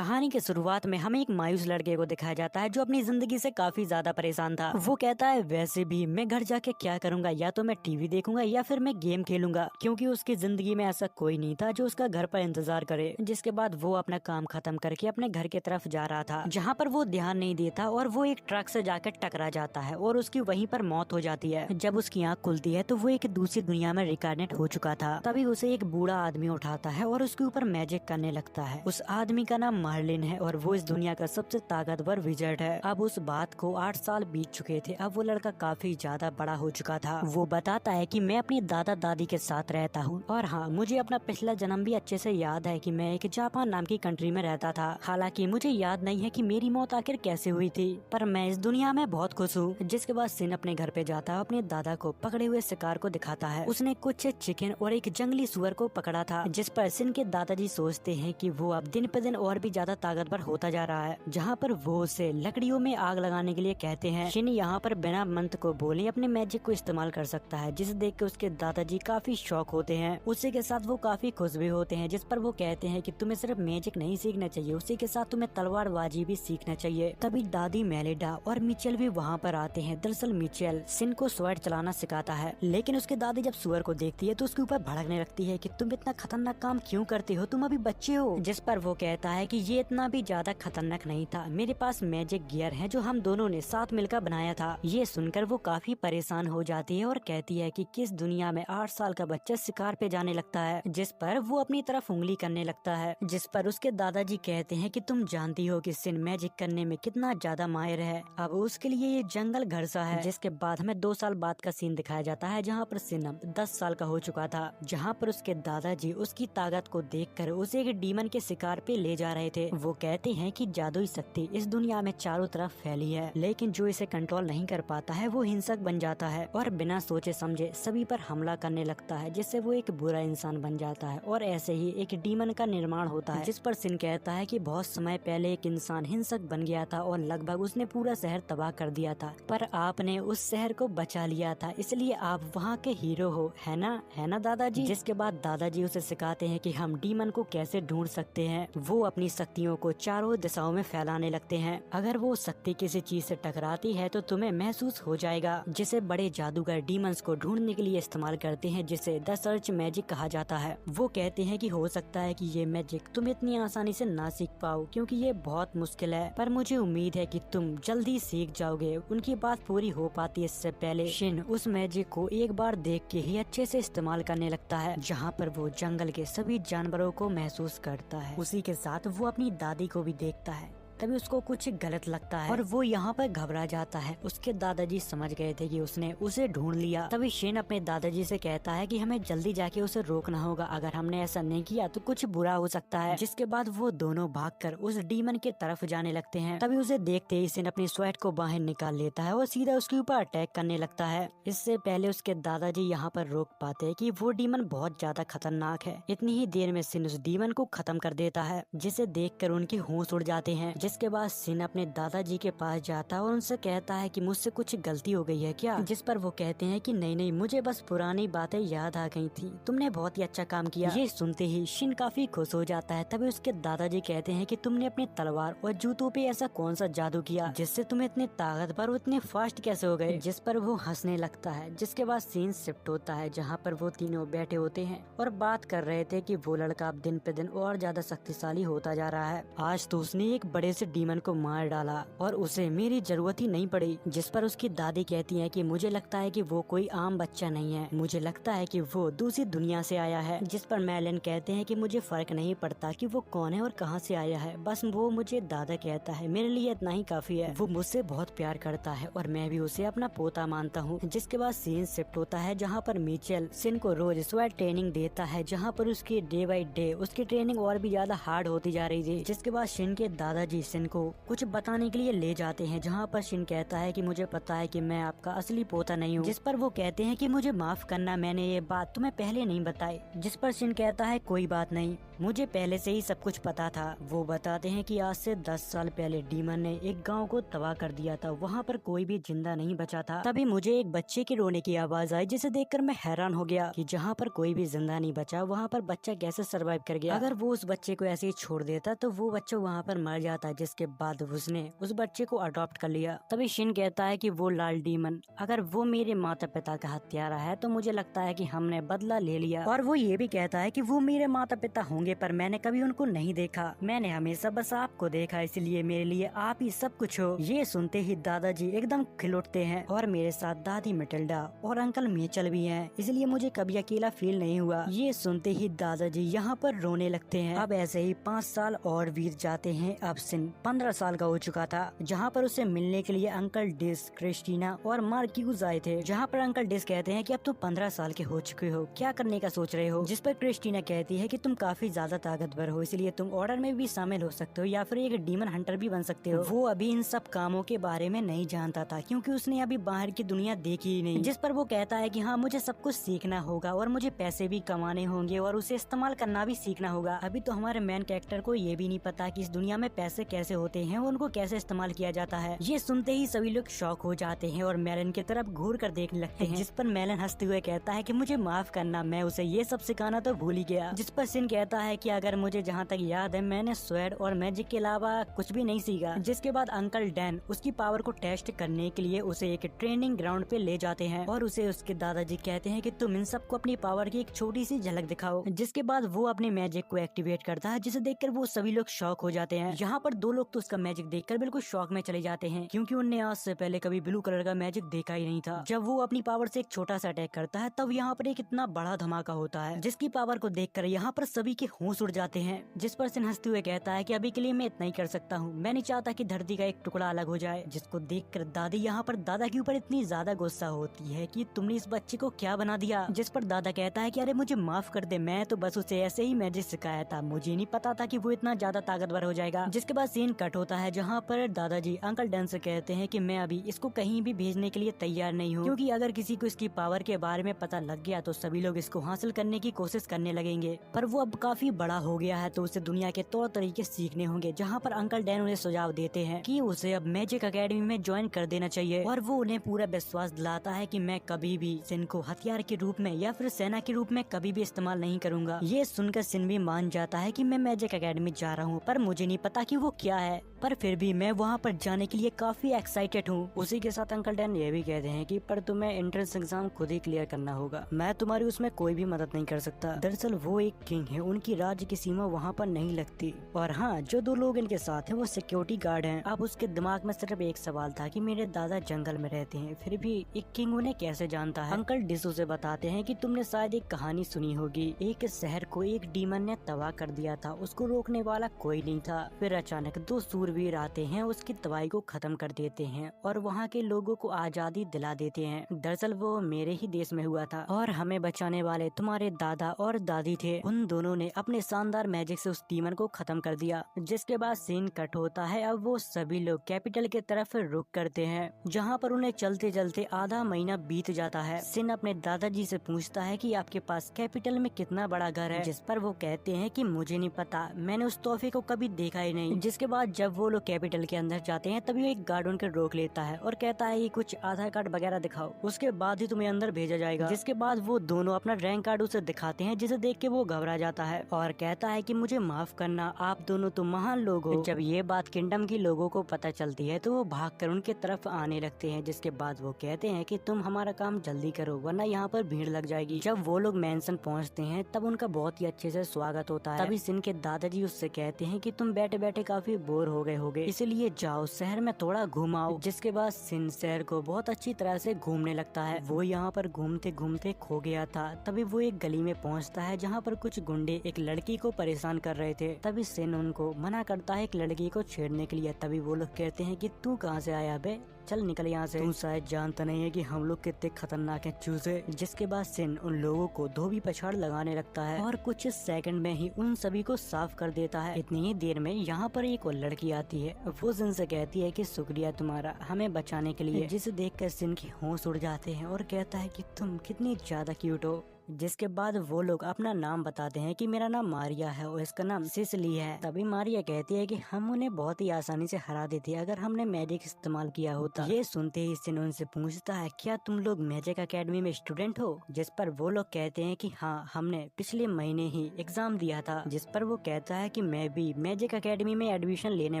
कहानी के शुरुआत में हमें एक मायूस लड़के को दिखाया जाता है जो अपनी जिंदगी से काफी ज्यादा परेशान था। वो कहता है वैसे भी मैं घर जाके क्या करूंगा, या तो मैं टीवी देखूंगा या फिर मैं गेम खेलूंगा, क्योंकि उसकी जिंदगी में ऐसा कोई नहीं था जो उसका घर पर इंतजार करे। जिसके बाद वो अपना काम खत्म करके अपने घर की तरफ जा रहा था, जहाँ पर वो ध्यान नहीं देता और वो एक ट्रक से जाकर टकरा जाता है और उसकी वहीं पर मौत हो जाती है। जब उसकी आँख खुलती है तो वो एक दूसरी दुनिया में रिकार्नेट हो चुका था। तभी उसे एक बूढ़ा आदमी उठाता है और उसके ऊपर मैजिक करने लगता है। उस आदमी का नाम मार्लिन है और वो इस दुनिया का सबसे ताकतवर विज़र्ड है। अब उस बात को 8 साल बीत चुके थे। अब वो लड़का काफी ज्यादा बड़ा हो चुका था। वो बताता है कि मैं अपनी दादा दादी के साथ रहता हूँ और हाँ, मुझे अपना पिछला जन्म भी अच्छे से याद है कि मैं एक जापान नाम की कंट्री में रहता था। हालांकि मुझे याद नहीं है कि मेरी मौत आखिर कैसे हुई थी, पर मैं इस दुनिया में बहुत खुश हूँ। जिसके बाद सिन अपने घर पे जाता है, अपने दादा को पकड़े हुए शिकार को दिखाता है। उसने कुछ चिकन और एक जंगली सुअर को पकड़ा था, जिस पर सिन के दादाजी सोचते हैं कि वो अब दिन पे दिन और भी ज्यादा ताकतवर होता जा रहा है। जहाँ पर वो उसे लकड़ियों में आग लगाने के लिए कहते हैं। शिन यहाँ पर बिना मंत्र को बोले अपने मैजिक को इस्तेमाल कर सकता है, जिसे देख के उसके दादाजी काफी शौक होते हैं। उसी के साथ वो काफी खुश भी होते हैं, जिस पर वो कहते हैं कि तुम्हें सिर्फ मैजिक नहीं सीखना चाहिए, उसी के साथ तुम्हें तलवारबाजी भी सीखना चाहिए। तभी दादी मेलिडा और मिचेल भी वहाँ पर आते हैं। दरअसल मिचेल सिन को स्वॉर्ड चलाना सिखाता है, लेकिन उसके दादी जब सुअर को देखती है तो उसके ऊपर भड़कने लगती है कि तुम इतना खतरनाक काम क्यों करते हो, तुम अभी बच्चे हो। जिस पर वो कहता है कि ये इतना भी ज्यादा खतरनाक नहीं था, मेरे पास मैजिक गियर है जो हम दोनों ने साथ मिलकर बनाया था। ये सुनकर वो काफी परेशान हो जाती है और कहती है कि किस दुनिया में 8 साल का बच्चा शिकार पे जाने लगता है। जिस पर वो अपनी तरफ उंगली करने लगता है, जिस पर उसके दादाजी कहते हैं कि तुम जानती हो कि सिन मैजिक करने में कितना ज्यादा माहिर है, अब उसके लिए ये जंगल घर सा है। जिसके बाद हमें 2 साल बाद का सीन दिखाया जाता है, जहाँ पर सिन 10 साल का हो चुका था, जहाँ पर उसके दादाजी उसकी ताकत को देखकर उसे एक डीमन के शिकार पे ले जा रहे थे। वो कहते हैं कि जादुई शक्ति इस दुनिया में चारों तरफ फैली है, लेकिन जो इसे कंट्रोल नहीं कर पाता है वो हिंसक बन जाता है और बिना सोचे समझे सभी पर हमला करने लगता है, जिससे वो एक बुरा इंसान बन जाता है और ऐसे ही एक डीमन का निर्माण होता है। जिस पर सिन कहता है कि बहुत समय पहले एक इंसान हिंसक बन गया था और लगभग उसने पूरा शहर तबाह कर दिया था, पर आपने उस शहर को बचा लिया था, इसलिए आप वहाँ के हीरो हो, है ना दादाजी। जिसके बाद दादाजी उसे सिखाते हैं कि हम डीमन को कैसे ढूंढ सकते हैं। वो अपनी शक्तियों को चारों दिशाओं में फैलाने लगते हैं। अगर वो शक्ति किसी चीज से टकराती है तो तुम्हें महसूस हो जाएगा, जिसे बड़े जादूगर डीमंस को ढूंढने के लिए इस्तेमाल करते हैं, जिसे द सर्च मैजिक कहा जाता है। वो कहते हैं कि हो सकता है कि ये मैजिक तुम इतनी आसानी से ना सीख पाओ, क्योंकि ये बहुत मुश्किल है, पर मुझे उम्मीद है कि तुम जल्दी सीख जाओगे। उनकी बात पूरी हो पाती है इससे पहले शिन उस मैजिक को एक बार देख के ही अच्छे से इस्तेमाल करने लगता है, जहाँ पर वो जंगल के सभी जानवरों को महसूस करता है। उसी के साथ वो अपनी दादी को भी देखता है। तभी उसको कुछ गलत लगता है और वो यहाँ पर घबरा जाता है। उसके दादाजी समझ गए थे कि उसने उसे ढूंढ लिया। तभी शेन अपने दादाजी से कहता है कि हमें जल्दी जाके उसे रोकना होगा, अगर हमने ऐसा नहीं किया तो कुछ बुरा हो सकता है। जिसके बाद वो दोनों भागकर उस डीमन के तरफ जाने लगते हैं। तभी उसे देखते ही शेन अपनी स्वॉर्ड को बाहर निकाल लेता है और सीधा उसके ऊपर अटैक करने लगता है। इससे पहले उसके दादाजी यहाँ पर रोक पाते हैं कि वो डीमन बहुत ज्यादा खतरनाक है। इतनी ही देर में सिन उस डीमन को खत्म कर देता है, जिसे देखकर उनके होश उड़ जाते हैं। जिसके बाद सिन अपने दादाजी के पास जाता है और उनसे कहता है कि मुझसे कुछ गलती हो गई है क्या। जिस पर वो कहते हैं कि नहीं, मुझे बस पुरानी बातें याद आ गई थी, तुमने बहुत ही अच्छा काम किया। ये सुनते ही शिन काफी खुश हो जाता है। तभी उसके दादाजी कहते हैं कि तुमने अपनी तलवार और जूतों पे ऐसा कौन सा जादू किया जिससे तुम इतने ताकतवर और इतने फास्ट कैसे हो गए। जिस पर वो हंसने लगता है। जिसके बाद सीन शिफ्ट होता है, जहाँ पर वो तीनों बैठे होते हैं और बात कर रहे थे कि वो लड़का अब दिन पे दिन और ज्यादा शक्तिशाली होता जा रहा है। आज तो उसने एक बड़े से डीमन को मार डाला और उसे मेरी जरूरत ही नहीं पड़ी। जिस पर उसकी दादी कहती है कि मुझे लगता है कि वो कोई आम बच्चा नहीं है, मुझे लगता है कि वो दूसरी दुनिया से आया है। जिस पर मैलन कहते हैं कि मुझे फर्क नहीं पड़ता कि वो कौन है और कहां से आया है, बस वो मुझे दादा कहता है, मेरे लिए इतना ही काफी है। वो मुझसे बहुत प्यार करता है और मैं भी उसे अपना पोता मानता हूँ। जिसके बाद सीन शिफ्ट होता है, जहाँ पर मिचेल सिन को रोज स्वॉर्ड ट्रेनिंग देता है, जहाँ पर उसकी डे बाई डे उसकी ट्रेनिंग और भी ज्यादा हार्ड होती जा रही थी। जिसके बाद शिन के दादाजी शिन को कुछ बताने के लिए ले जाते हैं, जहाँ पर शिन कहता है कि मुझे पता है कि मैं आपका असली पोता नहीं हूँ। जिस पर वो कहते हैं कि मुझे माफ करना, मैंने ये बात तुम्हें पहले नहीं बताई। जिस पर शिन कहता है कोई बात नहीं, मुझे पहले से ही सब कुछ पता था। वो बताते हैं कि आज से 10 साल पहले डीमन ने एक गांव को तबाह कर दिया था, वहाँ पर कोई भी जिंदा नहीं बचा था। तभी मुझे एक बच्चे के रोने की आवाज आई, जिसे देखकर मैं हैरान हो गया कि जहाँ पर कोई भी जिंदा नहीं बचा, वहाँ पर बच्चा कैसे सरवाइव कर गया। अगर वो उस बच्चे को ऐसे ही छोड़ देता तो वो बच्चा वहाँ पर मर जाता, जिसके बाद उसने उस बच्चे को अडॉप्ट कर लिया। तभी शिन कहता है कि वो लाल डीमन, अगर वो मेरे माता पिता का हत्यारा है तो मुझे लगता है कि हमने बदला ले लिया। और वो ये भी कहता है कि वो मेरे माता पिता होंगे, पर मैंने कभी उनको नहीं देखा, मैंने हमेशा बस आपको देखा, इसलिए मेरे लिए आप ही सब कुछ हो। ये सुनते ही दादाजी एकदम खिल उठते हैं और मेरे साथ दादी मिटिल्डा और अंकल मेचल भी हैं, इसलिए मुझे कभी अकेला फील नहीं हुआ। ये सुनते ही दादाजी यहाँ पर रोने लगते हैं। अब ऐसे ही 5 साल और बीत जाते हैं। अब सिन 15 साल का हो चुका था, जहाँ पर उसे मिलने के लिए अंकल डिस, क्रिस्टीना और मार्क्यूज आए थे। जहाँ पर अंकल डिस कहते हैं कि अब तुम 15 साल के हो चुके हो, क्या करने का सोच रहे हो। जिस पर क्रिस्टीना कहती है कि तुम काफी ज्यादा ताकतवर हो, इसलिए तुम ऑर्डर में भी शामिल हो सकते हो या फिर एक डीमन हंटर भी बन सकते हो। वो अभी इन सब कामों के बारे में नहीं जानता था, क्योंकि उसने अभी बाहर की दुनिया देखी ही नहीं। जिस पर वो कहता है कि हाँ, मुझे सब कुछ सीखना होगा और मुझे पैसे भी कमाने होंगे और उसे इस्तेमाल करना भी सीखना होगा। अभी तो हमारे मेन कैरेक्टर को ये भी नहीं पता कि इस दुनिया में पैसे कैसे होते हैं और उनको कैसे इस्तेमाल किया जाता है। ये सुनते ही सभी लोग शॉक हो जाते हैं और मेलन की तरफ घूर कर देखने लगते हैं। जिस पर मेलन हंसते हुए कहता है कि मुझे माफ करना, मैं उसे ये सब सिखाना तो भूल ही गया। जिस पर सिन कहता है कि अगर मुझे जहाँ तक याद है, मैंने स्वैड और मैजिक के अलावा कुछ भी नहीं सीखा। जिसके बाद अंकल डैन उसकी पावर को टेस्ट करने के लिए उसे एक ट्रेनिंग ग्राउंड पे ले जाते हैं और उसे उसके दादाजी कहते हैं कि तुम इन सबको अपनी पावर की एक छोटी सी झलक दिखाओ। जिसके बाद वो अपने मैजिक को एक्टिवेट करता है, जिसे देखकर वो सभी लोग शॉक हो जाते हैं। यहाँ पर 2 लोग तो उसका मैजिक देखकर बिल्कुल शॉक में चले जाते हैं, क्योंकि उनने आज से पहले कभी ब्लू कलर का मैजिक देखा ही नहीं था। जब वो अपनी पावर से एक छोटा सा अटैक करता है, तब यहाँ पर एक इतना बड़ा धमाका होता है, जिसकी पावर को देखकर यहाँ पर सभी के होश उड़ जाते हैं। जिस पर सिन हंसते हुए कहता है कि अभी के लिए मैं इतना ही कर सकता हूँ, मैं नहीं चाहता कि धरती का एक टुकड़ा अलग हो जाए। जिसको देखकर दादी यहाँ पर दादा के ऊपर इतनी ज्यादा गुस्सा होती है कि तुमने इस बच्चे को क्या बना दिया। जिस पर दादा कहता है कि अरे मुझे माफ कर दे, मैं तो बस उसे ऐसे ही मैजिक सिखाया था, मुझे नहीं पता था कि वो इतना ज्यादा ताकतवर हो जाएगा। जिसके बाद सीन कट होता है, जहाँ पर दादाजी अंकल डैन से कहते हैं कि मैं अभी इसको कहीं भी भेजने के लिए तैयार नहीं हूँ, क्योंकि अगर किसी को इसकी पावर के बारे में पता लग गया तो सभी लोग इसको हासिल करने की कोशिश करने लगेंगे। पर वो अब काफी बड़ा हो गया है, तो उसे दुनिया के तौर तरीके सीखने होंगे। जहाँ पर अंकल डैन उन्हें सुझाव देते हैं कि उसे अब मैजिक एकेडमी में ज्वाइन कर देना चाहिए, और वो उन्हें पूरा विश्वास दिलाता है कि मैं कभी भी सिन को हथियार के रूप में या फिर सेना के रूप में कभी भी इस्तेमाल नहीं करूंगा। ये सुनकर सिन भी मान जाता है कि मैं मैजिक एकेडमी जा रहा हूँ, पर मुझे नहीं पता कि वो क्या है, पर फिर भी मैं वहाँ पर जाने के लिए काफी एक्साइटेड हूँ। उसी के साथ अंकल डैन ये भी कहते हैं कि पर तुम्हें एंट्रेंस एग्जाम खुद ही क्लियर करना होगा, मैं तुम्हारी उसमें कोई भी मदद नहीं कर सकता। दरअसल वो एक किंग है, उनकी राज्य की सीमा वहाँ पर नहीं लगती। और हाँ, जो 2 लोग इनके साथ हैं वो सिक्योरिटी गार्ड हैं। अब उसके दिमाग में सिर्फ एक सवाल था कि मेरे दादा जंगल में रहते हैं, फिर भी एक किंग उन्हें कैसे जानता है। अंकल डिसो से बताते हैं कि तुमने शायद एक कहानी सुनी होगी, एक शहर को एक डीमन ने तबाह कर दिया था, उसको रोकने वाला कोई नहीं था। फिर अचानक 2 सूरवीर आते हैं, उसकी तबाही को खत्म कर देते हैं और वहाँ के लोगों को आजादी दिला देते हैं। दरअसल वो मेरे ही देश में हुआ था और हमें बचाने वाले तुम्हारे दादा और दादी थे। उन दोनों ने अपने शानदार मैजिक से उस डीमन को खत्म कर दिया। जिसके बाद सीन कट होता है। अब वो सभी लोग कैपिटल के तरफ रुख करते हैं, जहाँ पर उन्हें चलते चलते आधा महीना बीत जाता है। सिन अपने दादाजी से पूछता है कि आपके पास कैपिटल में कितना बड़ा घर है, जिस पर वो कहते हैं कि मुझे नहीं पता, मैंने उस तोहफे को कभी देखा ही नहीं। जिसके बाद जब वो लोग कैपिटल के अंदर जाते हैं, तभी एक गार्ड उनके रोक लेता है और कहता है कि कुछ आधार कार्ड वगैरह दिखाओ, उसके बाद ही तुम्हें अंदर भेजा जाएगा। जिसके बाद वो दोनों अपना रैंक कार्ड उसे दिखाते हैं, जिसे देख के वो घबरा जाता है और कहता है कि मुझे माफ करना, आप दोनों तो महान लोग हो। जब ये बात किंगडम के लोगों को पता चलती है तो वो भागकर उनके तरफ आने लगते हैं। जिसके बाद वो कहते हैं कि तुम हमारा काम जल्दी करो, वरना यहाँ पर भीड़ लग जाएगी। जब वो लोग मैंसन पहुँचते हैं, तब उनका बहुत ही अच्छे से स्वागत होता है। तभी सिन के दादाजी उससे कहते हैं कि तुम बैठे बैठे काफी बोर हो गए होगे, इसलिए जाओ शहर में थोड़ा घुमाओ। जिसके बाद सिन शहर को बहुत अच्छी तरह से घूमने लगता है। वो यहाँ पर घूमते घूमते खो गया था। तभी वो एक गली में पहुँचता है, जहाँ पर कुछ गुंडे एक लड़की को परेशान कर रहे थे। तभी सिन उनको मना करता है एक लड़की को छेड़ने के लिए। तभी वो लोग कहते हैं कि तू कहाँ से आया बे, चल निकल यहाँ से, तू शायद जानता नहीं है कि हम लोग कितने खतरनाक हैं चूजे। जिसके बाद सिन उन लोगों को धोबी पछाड़ लगाने लगता है और कुछ सेकंड में ही उन सभी को साफ कर देता है। इतनी ही देर में यहाँ पर एक और लड़की आती है। वो सिन से कहती है कि शुक्रिया तुम्हारा हमें बचाने के लिए, जिसे देखकर सिन की होश उड़ जाते हैं और कहता है कि तुम कितनी ज्यादा क्यूट हो। जिसके बाद वो लोग अपना नाम बताते हैं कि मेरा नाम मारिया है और इसका नाम सिसली है। तभी मारिया कहती है कि हम उन्हें बहुत ही आसानी से हरा देते अगर हमने मैजिक इस्तेमाल किया होता। ये सुनते ही सिन उनसे पूछता है क्या तुम लोग मैजिक एकेडमी में स्टूडेंट हो? जिस पर वो लोग कहते हैं कि हाँ, हमने पिछले महीने ही एग्जाम दिया था। जिस पर वो कहता है कि मैं भी मैजिक एकेडमी में एडमिशन लेने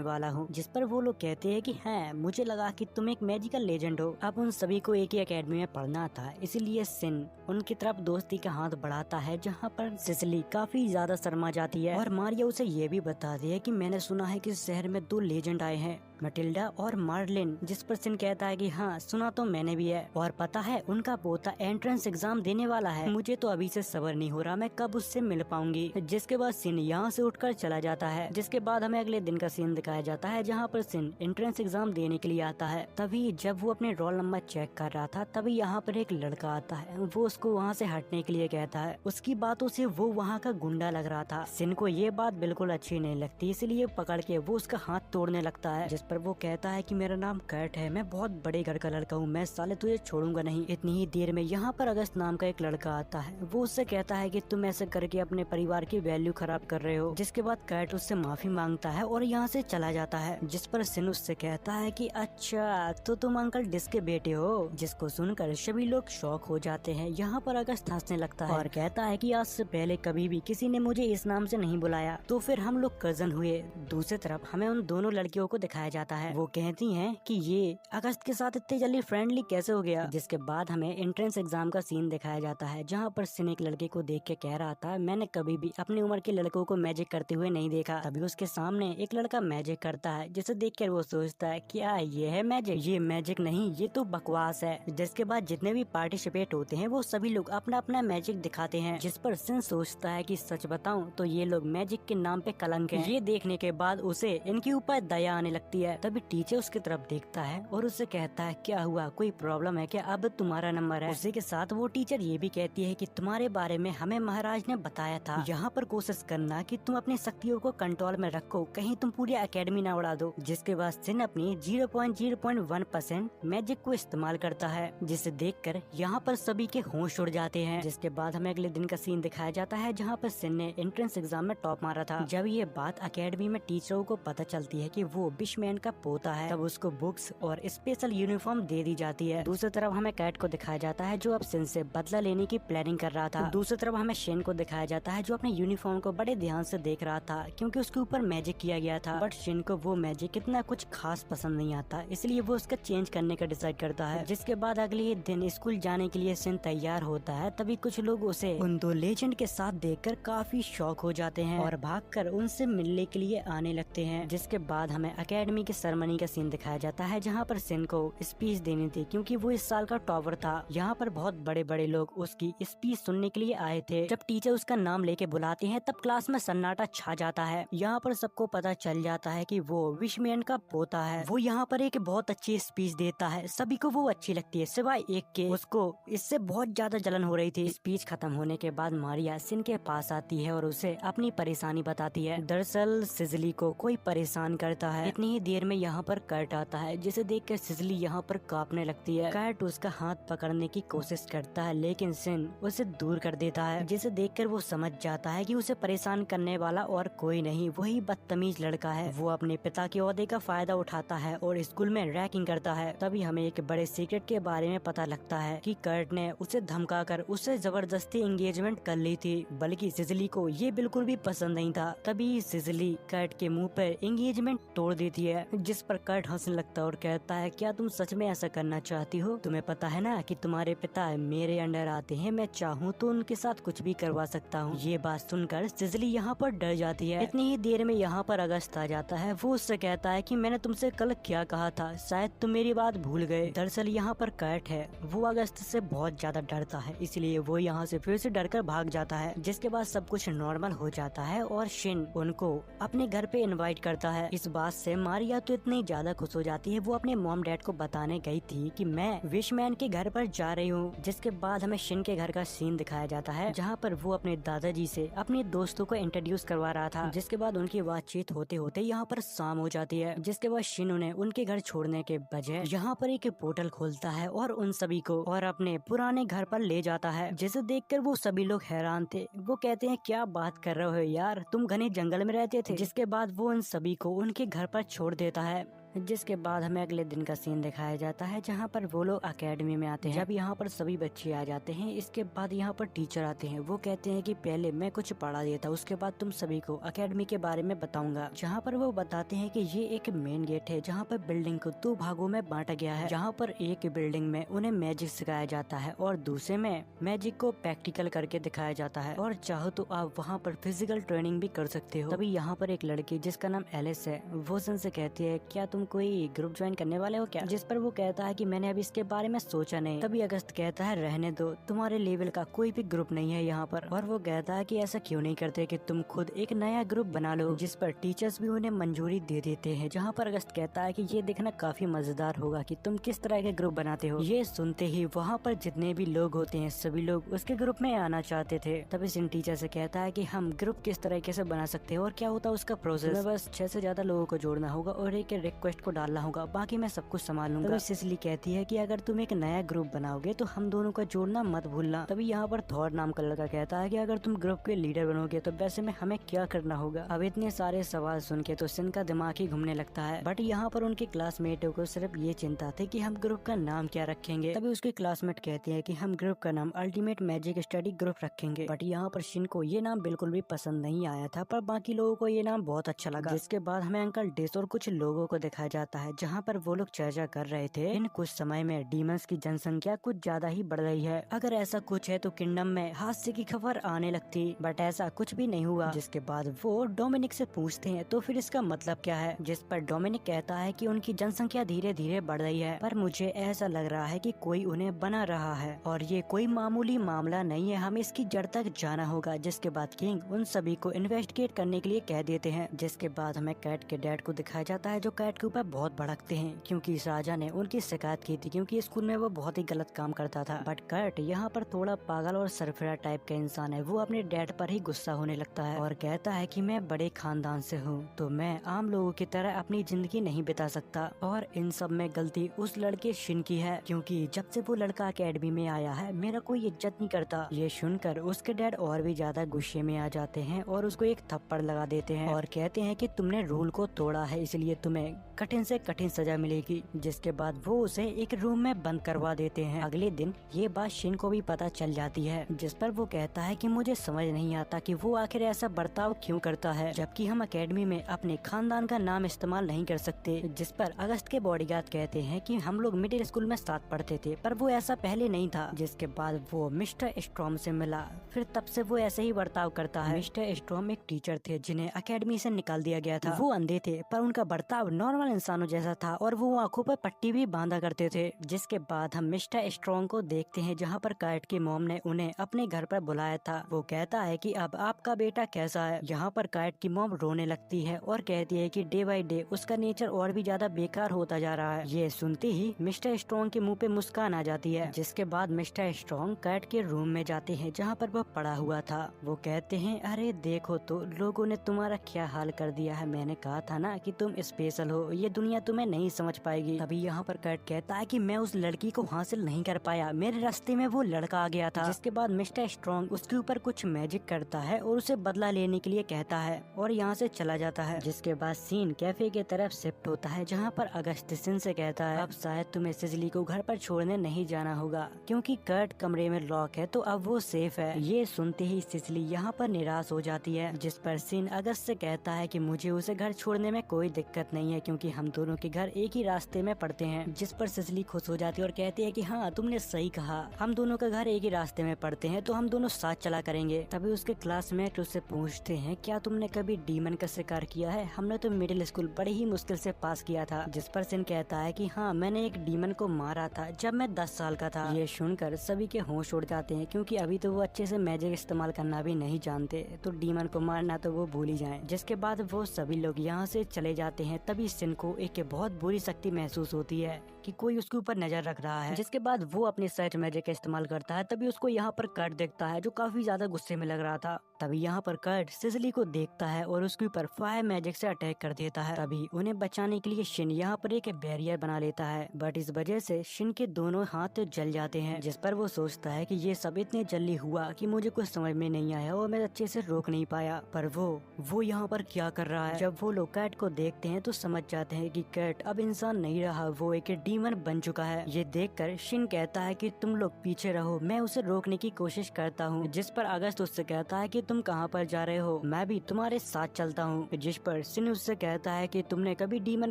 वाला हूँ। जिस पर वो लोग कहते हैं कि हाँ, मुझे लगा कि तुम एक मैजिकल लेजेंड हो। अब उन सभी को एक ही एकेडमी में पढ़ना था, इसीलिए सिन उनकी तरफ दोस्ती का हाथ बढ़ाता है, जहाँ पर सिसली काफी ज्यादा शर्मा जाती है और मारिया उसे ये भी बताती है कि मैंने सुना है कि शहर में 2 लेजेंड आए हैं, मटिल्डा और मार्लिन। जिस पर सिन कहता है कि हाँ, सुना तो मैंने भी है और पता है उनका पोता एंट्रेंस एग्जाम देने वाला है। मुझे तो अभी से सब्र नहीं हो रहा, मैं कब उससे मिल पाऊंगी। जिसके बाद सिन यहाँ से उठकर चला जाता है। जिसके बाद हमें अगले दिन का सीन दिखाया जाता है, जहाँ पर सिन एंट्रेंस एग्जाम देने के लिए आता है। तभी जब वो अपने रोल नंबर चेक कर रहा था, तभी यहाँ पर एक लड़का आता है। वो उसको वहाँ से हटने के लिए कहता है। उसकी बातों से वो वहाँ का गुंडा लग रहा था। सिन को ये बात बिल्कुल अच्छी नहीं लगती, इसलिए पकड़ के वो उसका हाथ तोड़ने लगता है। जिस पर वो कहता है कि मेरा नाम कर्ट है, मैं बहुत बड़े घर का लड़का हूँ, मैं साले तुझे छोड़ूंगा नहीं। इतनी ही देर में यहाँ पर अगस्त नाम का एक लड़का आता है। वो उससे कहता है कि तुम ऐसे करके अपने परिवार की वैल्यू खराब कर रहे हो। जिसके बाद कर्ट उससे माफी मांगता है और यहाँ से चला जाता है। जिस पर सिन उससे कहता है कि अच्छा, तो तुम अंकल डिस के बेटे हो। जिसको सुनकर सभी लोग शॉक हो जाते हैं। यहाँ पर अगस्त हंसने लगता है और कहता है कि आज से पहले कभी भी किसी ने मुझे इस नाम से नहीं बुलाया, तो फिर हम लोग कजन हुए। दूसरी तरफ हमें उन दोनों लड़कियों को दिखाया जाता है। वो कहती हैं कि ये अगस्त के साथ इतनी जल्दी फ्रेंडली कैसे हो गया। जिसके बाद हमें एंट्रेंस एग्जाम का सीन दिखाया जाता है, जहाँ पर सिन एक लड़के को देख के कह रहा था, मैंने कभी भी अपनी उम्र के लड़कों को मैजिक करते हुए नहीं देखा। तभी उसके सामने एक लड़का मैजिक करता है, जिसे देखकर वो सोचता है क्या ये है मैजिक? ये मैजिक नहीं, ये तो बकवास है। जिसके बाद जितने भी पार्टिसिपेट होते हैं वो सभी लोग अपना अपना मैजिक दिखाते हैं। जिस पर सिन सोचता है कि सच बताऊं तो ये लोग मैजिक के नाम पे कलंक हैं। ये देखने के बाद उसे इनके ऊपर दया आने लगती है। तभी टीचर उसकी तरफ देखता है और उससे कहता है क्या हुआ, कोई प्रॉब्लम है क्या? अब तुम्हारा नंबर है। उसी के साथ वो टीचर ये भी कहती है कि तुम्हारे बारे में हमें महाराज ने बताया था, यहाँ पर कोशिश करना कि तुम अपनी शक्तियों को कंट्रोल में रखो, कहीं तुम पूरी एकेडमी ना उड़ा दो। जिसके बाद सिन अपनी 0.0.1% मैजिक को इस्तेमाल करता है, जिसे देखकर यहाँ पर सभी के होश उड़ जाते हैं। जिसके बाद हमें अगले दिन का सीन दिखाया जाता है, जहाँ पर सिन ने एंट्रेंस एग्जाम में टॉप मारा था। जब ये बात एकेडमी में टीचरों को पता चलती है कि वो विशमैन का पोता है, तब उसको बुक्स और स्पेशल यूनिफॉर्म दे दी जाती है। दूसरी तरफ हमें कैट को दिखाया जाता है, जो अब सिन से बदला लेने की प्लानिंग कर रहा था। दूसरी तरफ हमें शेन को दिखाया जाता है, जो अपने यूनिफॉर्म को बड़े ध्यान से देख रहा था, क्योंकि उसके ऊपर मैजिक किया गया था। बट शेन को वो मैजिक इतना कुछ खास पसंद नहीं आता, इसलिए वो उसका चेंज करने का डिसाइड करता है। जिसके बाद अगले दिन स्कूल जाने के लिए सिन तैयार होता है। तभी कुछ लोग उसे उन 2 लेजेंड के साथ देखकर काफी शॉक हो जाते हैं और भागकर उनसे मिलने के लिए आने लगते हैं। जिसके बाद हमें एकेडमी के सेरेमनी का सीन दिखाया जाता है, जहाँ पर सिन को स्पीच देनी थी, क्योंकि वो इस साल का टॉपर था। यहाँ पर बहुत बड़े बड़े लोग उसकी स्पीच सुनने के लिए आए थे। जब टीचर उसका नाम लेके बुलाते हैं, तब क्लास में सन्नाटा छा जाता है। यहाँ पर सबको पता चल जाता है कि वो विशमैन का पोता है। वो यहाँ पर एक बहुत अच्छी स्पीच देता है, सभी को वो अच्छी लगती है सिवाय एक के। उसको इससे बहुत ज्यादा जलन हो रही थी। स्पीच खत्म होने के बाद मारिया सिन के पास आती है और उसे अपनी परेशानी बताती है। दरअसल सिजली को कोई परेशान करता है। इतनी ही देर में यहाँ पर कर्ट आता है, जिसे देखकर सिजली यहाँ पर कांपने लगती है। कर्ट उसका हाथ पकड़ने की कोशिश करता है, लेकिन सिन उसे दूर कर देता है, जिसे देखकर वो समझ जाता है कि उसे परेशान करने वाला और कोई नहीं, वही बदतमीज लड़का है। वो अपने पिता के ओहदे का फायदा उठाता है और स्कूल में रैगिंग करता है। तभी हमें एक बड़े सीक्रेट के बारे में पता लगता है कि कर्ट ने उसे धमकाकर उससे जबरदस्ती एंगेजमेंट कर ली थी, बल्कि सिजली को ये बिल्कुल भी पसंद नहीं था। तभी सिजली कर्ट के मुंह पर एंगेजमेंट तोड़ देती है, जिस पर कर्ट हंसने लगता है और कहता है क्या तुम सच में ऐसा करना चाहती हो? तुम्हें पता है ना कि तुम्हारे पिता मेरे अंडर आते हैं, मैं चाहूँ तो उनके साथ कुछ भी करवा सकता हूँ। ये बात सुनकर सिजली यहाँ पर डर जाती है। इतनी ही देर में यहाँ पर अगस्त आ जाता है। वो उससे कहता है कि मैंने तुमसे कल क्या कहा था, शायद तुम मेरी बात भूल गए। दरअसल यहाँ पर कर्ट है, वो अगस्त से बहुत ज्यादा डरता है, इसलिए वो यहाँ से फिर से डरकर भाग जाता है। जिसके बाद सब कुछ नॉर्मल हो जाता है और शिन उनको अपने घर पे इनवाइट करता है। इस बात से मारिया आर्या तो इतनी ज्यादा खुश हो जाती है, वो अपने मॉम डैड को बताने गई थी कि मैं विशमैन के घर पर जा रही हूँ। जिसके बाद हमें शिन के घर का सीन दिखाया जाता है, जहाँ पर वो अपने दादाजी से अपने दोस्तों को इंट्रोड्यूस करवा रहा था। जिसके बाद उनकी बातचीत होते होते यहाँ पर शाम हो जाती है। जिसके बाद शिन उन्हें उनके घर छोड़ने के बजाय यहाँ पर एक पोर्टल खोलता है और उन सभी को और अपने पुराने घर पर ले जाता है, जिसे देखकर वो सभी लोग हैरान थे। वो कहते हैं क्या बात कर रहे हो यार, तुम घने जंगल में रहते थे। जिसके बाद वो उन सभी को उनके घर पर छोड़ देता है। जिसके बाद हमें अगले दिन का सीन दिखाया जाता है, जहाँ पर वो लोग एकेडमी में आते हैं। जब यहाँ पर सभी बच्चे आ जाते हैं, इसके बाद यहाँ पर टीचर आते हैं। वो कहते हैं कि पहले मैं कुछ पढ़ा देता, उसके बाद तुम सभी को एकेडमी के बारे में बताऊंगा। जहाँ पर वो बताते हैं कि ये एक मेन गेट है, जहाँ पर बिल्डिंग को 2 भागों में बांटा गया है। जहाँ पर एक बिल्डिंग में उन्हें मैजिक सिखाया जाता है और दूसरे में मैजिक को प्रैक्टिकल करके दिखाया जाता है, और चाहो तो आप वहाँ पर फिजिकल ट्रेनिंग भी कर सकते हो। तभी यहाँ पर एक लड़की जिसका नाम एलिस है, वो सन से कहती है क्या तुम कोई ग्रुप ज्वाइन करने वाले हो क्या? जिस पर वो कहता है कि मैंने अभी इसके बारे में सोचा नहीं। तभी अगस्त कहता है रहने दो, तुम्हारे लेवल का कोई भी ग्रुप नहीं है यहाँ पर। और वो कहता है कि ऐसा क्यों नहीं करते कि तुम खुद एक नया ग्रुप बना लो। जिस पर टीचर्स भी उन्हें मंजूरी दे देते हैं। जहाँ पर अगस्त कहता है कि ये देखना काफी मजेदार होगा कि तुम किस तरह के ग्रुप बनाते हो। ये सुनते ही वहाँ पर जितने भी लोग होते हैं सभी लोग उसके ग्रुप में आना चाहते थे। तभी सिन टीचर से कहता है कि हम ग्रुप किस तरीके से बना सकते हैं और क्या होता है उसका प्रोसेस। बस 6 से ज्यादा लोगों को जोड़ना होगा और एक रिक्वेस्ट को डालना होगा, बाकी मैं सब कुछ संभाल लूंगा। तभी सिसिली कहती है कि अगर तुम एक नया ग्रुप बनाओगे तो हम दोनों का जोड़ना मत भूलना। तभी यहाँ पर थॉर नाम का लड़का कहता है कि अगर तुम ग्रुप के लीडर बनोगे तो वैसे में हमें क्या करना होगा। अब इतने सारे सवाल सुन के तो सिन का दिमाग ही घूमने लगता है। बट यहाँ पर उनके क्लासमेटों को सिर्फ ये चिंता थी कि हम ग्रुप का नाम क्या रखेंगे। तभी उसके क्लासमेट कहते हैं कि हम ग्रुप का नाम अल्टीमेट मैजिक स्टडी ग्रुप रखेंगे। बट यहाँ पर शिन को ये नाम बिल्कुल भी पसंद नहीं आया था, पर बाकी लोगों को ये नाम बहुत अच्छा लगा। जिसके बाद हमें अंकल डिस और कुछ लोगों को दिखाया जाता है, जहाँ पर वो लोग चर्चा कर रहे थे इन कुछ समय में डीमंस की जनसंख्या कुछ ज्यादा ही बढ़ रही है। अगर ऐसा कुछ है तो किंगडम में हादसे की खबर आने लगती, बट ऐसा कुछ भी नहीं हुआ। जिसके बाद वो डोमिनिक से पूछते हैं तो फिर इसका मतलब क्या है। जिस पर डोमिनिक कहता है कि उनकी जनसंख्या धीरे धीरे बढ़ रही है, पर मुझे ऐसा लग रहा है कि कोई उन्हें बना रहा है और ये कोई मामूली मामला नहीं है, हमें इसकी जड़ तक जाना होगा। जिसके बाद किंग उन सभी को इन्वेस्टिगेट करने के लिए कह देते हैं। जिसके बाद हमें कैट के डैड को दिखाया जाता है, जो कैट के ऊपर बहुत भड़कते हैं क्योंकि इस राजा ने उनकी शिकायत की थी क्योंकि स्कूल में वो बहुत ही गलत काम करता था। बट कैट यहाँ पर थोड़ा पागल और सरफरा टाइप का इंसान है। वो अपने डैड पर ही गुस्सा होने लगता है और कहता है कि मैं बड़े खानदान से हूँ तो मैं आम लोगों की तरह अपनी जिंदगी नहीं बिता सकता, और इन सब में गलती उस लड़के शिन की है क्योंकि जब से वो लड़का अकेडमी में आया है मेरा कोई इज्जत नहीं करता। ये सुनकर उसके डैड और भी ज्यादा गुस्से में आ जाते हैं और उसको एक थप्पड़ लगा देते हैं और कहते हैं कि तुमने रूल को तोड़ा है, इसलिए तुम्हें कठिन से कठिन सजा मिलेगी। जिसके बाद वो उसे एक रूम में बंद करवा देते हैं। अगले दिन ये बात शिन को भी पता चल जाती है, जिस पर वो कहता है कि मुझे समझ नहीं आता कि वो आखिर ऐसा बर्ताव क्यों करता है, जबकि हम अकेडमी में अपने खानदान का नाम इस्तेमाल नहीं कर सकते। जिस पर अगस्त के बॉडीगार्ड कहते हैं कि हम लोग मिडिल स्कूल में साथ पढ़ते थे, पर वो ऐसा पहले नहीं था। जिसके बाद वो मिस्टर स्ट्रॉम से मिला, फिर तब से वो ऐसे ही बर्ताव करता है। मिस्टर स्ट्रॉम एक टीचर थे जिन्हें अकेडमी से निकाल दिया गया था। वो अंधे थे पर उनका बर्ताव नॉर्मल इंसानों जैसा था और वो आंखों पर पट्टी भी बांधा करते थे। जिसके बाद हम मिस्टर स्ट्रॉन्ग को देखते हैं, जहाँ पर कैट की मॉम ने उन्हें अपने घर पर बुलाया था। वो कहता है कि अब आपका बेटा कैसा है। यहाँ पर कैट की मॉम रोने लगती है और कहती है कि डे बाय डे उसका नेचर और भी ज्यादा बेकार होता जा रहा है। ये सुनते ही मिस्टर स्ट्रॉन्ग के मुंह पे मुस्कान आ जाती है। जिसके बाद मिस्टर स्ट्रॉन्ग कैट के रूम में जाते हैं जहाँ पर वह पड़ा हुआ था। वो कहते हैं अरे देखो तो लोगों ने तुम्हारा क्या हाल कर दिया है, मैंने कहा था ना कि तुम स्पेशल हो, ये दुनिया तुम्हें नहीं समझ पाएगी। तभी यहाँ पर कैट कहता है कि मैं उस लड़की को हासिल नहीं कर पाया, मेरे रास्ते में वो लड़का आ गया था। जिसके बाद मिस्टर स्ट्रॉन्ग उसके ऊपर कुछ मैजिक करता है और उसे बदला लेने के लिए कहता है और यहाँ से चला जाता है। जिसके बाद सीन कैफे की तरफ शिफ्ट होता है, जहाँ पर अगस्त सिन से कहता है अब शायद तुम्हें सिसिली को घर पर छोड़ने नहीं जाना होगा क्योंकि कर्ट कमरे में लॉक है तो अब वो सेफ है। ये सुनते ही सिसिली यहाँ पर निराश हो जाती है। जिस पर सीन अगस्त से कहता है कि मुझे उसे घर छोड़ने में कोई दिक्कत नहीं है क्योंकि हम दोनों के घर एक ही रास्ते में पड़ते हैं। जिस पर सिसिली खुश हो जाती है और कहती है कि हाँ तुमने सही कहा, हम दोनों का घर एक ही रास्ते में पड़ते हैं तो हम दोनों साथ चला करेंगे। तभी उसके क्लासमेट उससे पूछते हैं क्या तुमने कभी डीमन का शिकार किया है, हमने तो मिडिल स्कूल बड़ी ही मुश्किल से पास किया था। जिस पर सिन कहता है कि हाँ मैंने एक डीमन को मारा था जब मैं 10 साल का था। ये सुनकर सभी के होश उड़ जाते हैं क्योंकि अभी तो वो अच्छे से मैजिक इस्तेमाल करना भी नहीं जानते, तो डीमन को मारना तो वो भूल ही जाए। जिसके बाद वो सभी लोग यहाँ से चले जाते हैं। तभी सिन शिन को एक बहुत बुरी शक्ति महसूस होती है कि कोई उसके ऊपर नजर रख रहा है, जिसके बाद वो अपने सर्च मैजिक का इस्तेमाल करता है। तभी उसको यहाँ पर कर्ट देखता है जो काफी ज्यादा गुस्से में लग रहा था। तभी यहाँ पर कर्ट सिसिली को देखता है और उसके ऊपर फायर मैजिक से अटैक कर देता है। तभी उन्हें बचाने के लिए शिन यहाँ पर एक बैरियर बना लेता है, बट इस वजह से शिन के दोनों हाथ जल जाते हैं, जिस पर वो सोचता है कि ये सब इतने जल्दी हुआ कि मुझे कुछ समझ में नहीं आया और मैं अच्छे से रोक नहीं पाया। पर वो यहाँ पर क्या कर रहा है। जब वो लोग कैट को देखते हैं तो समझ जाते हैं कि कैट अब इंसान नहीं रहा, वो एक डीमन बन चुका है। ये देखकर शिन कहता है कि तुम लोग पीछे रहो, मैं उसे रोकने की कोशिश करता हूँ। जिस पर अगस्त उससे कहता है कि तुम कहाँ पर जा रहे हो, मैं भी तुम्हारे साथ चलता हूँ। जिस पर शिन उससे कहता है कि तुमने कभी डीमन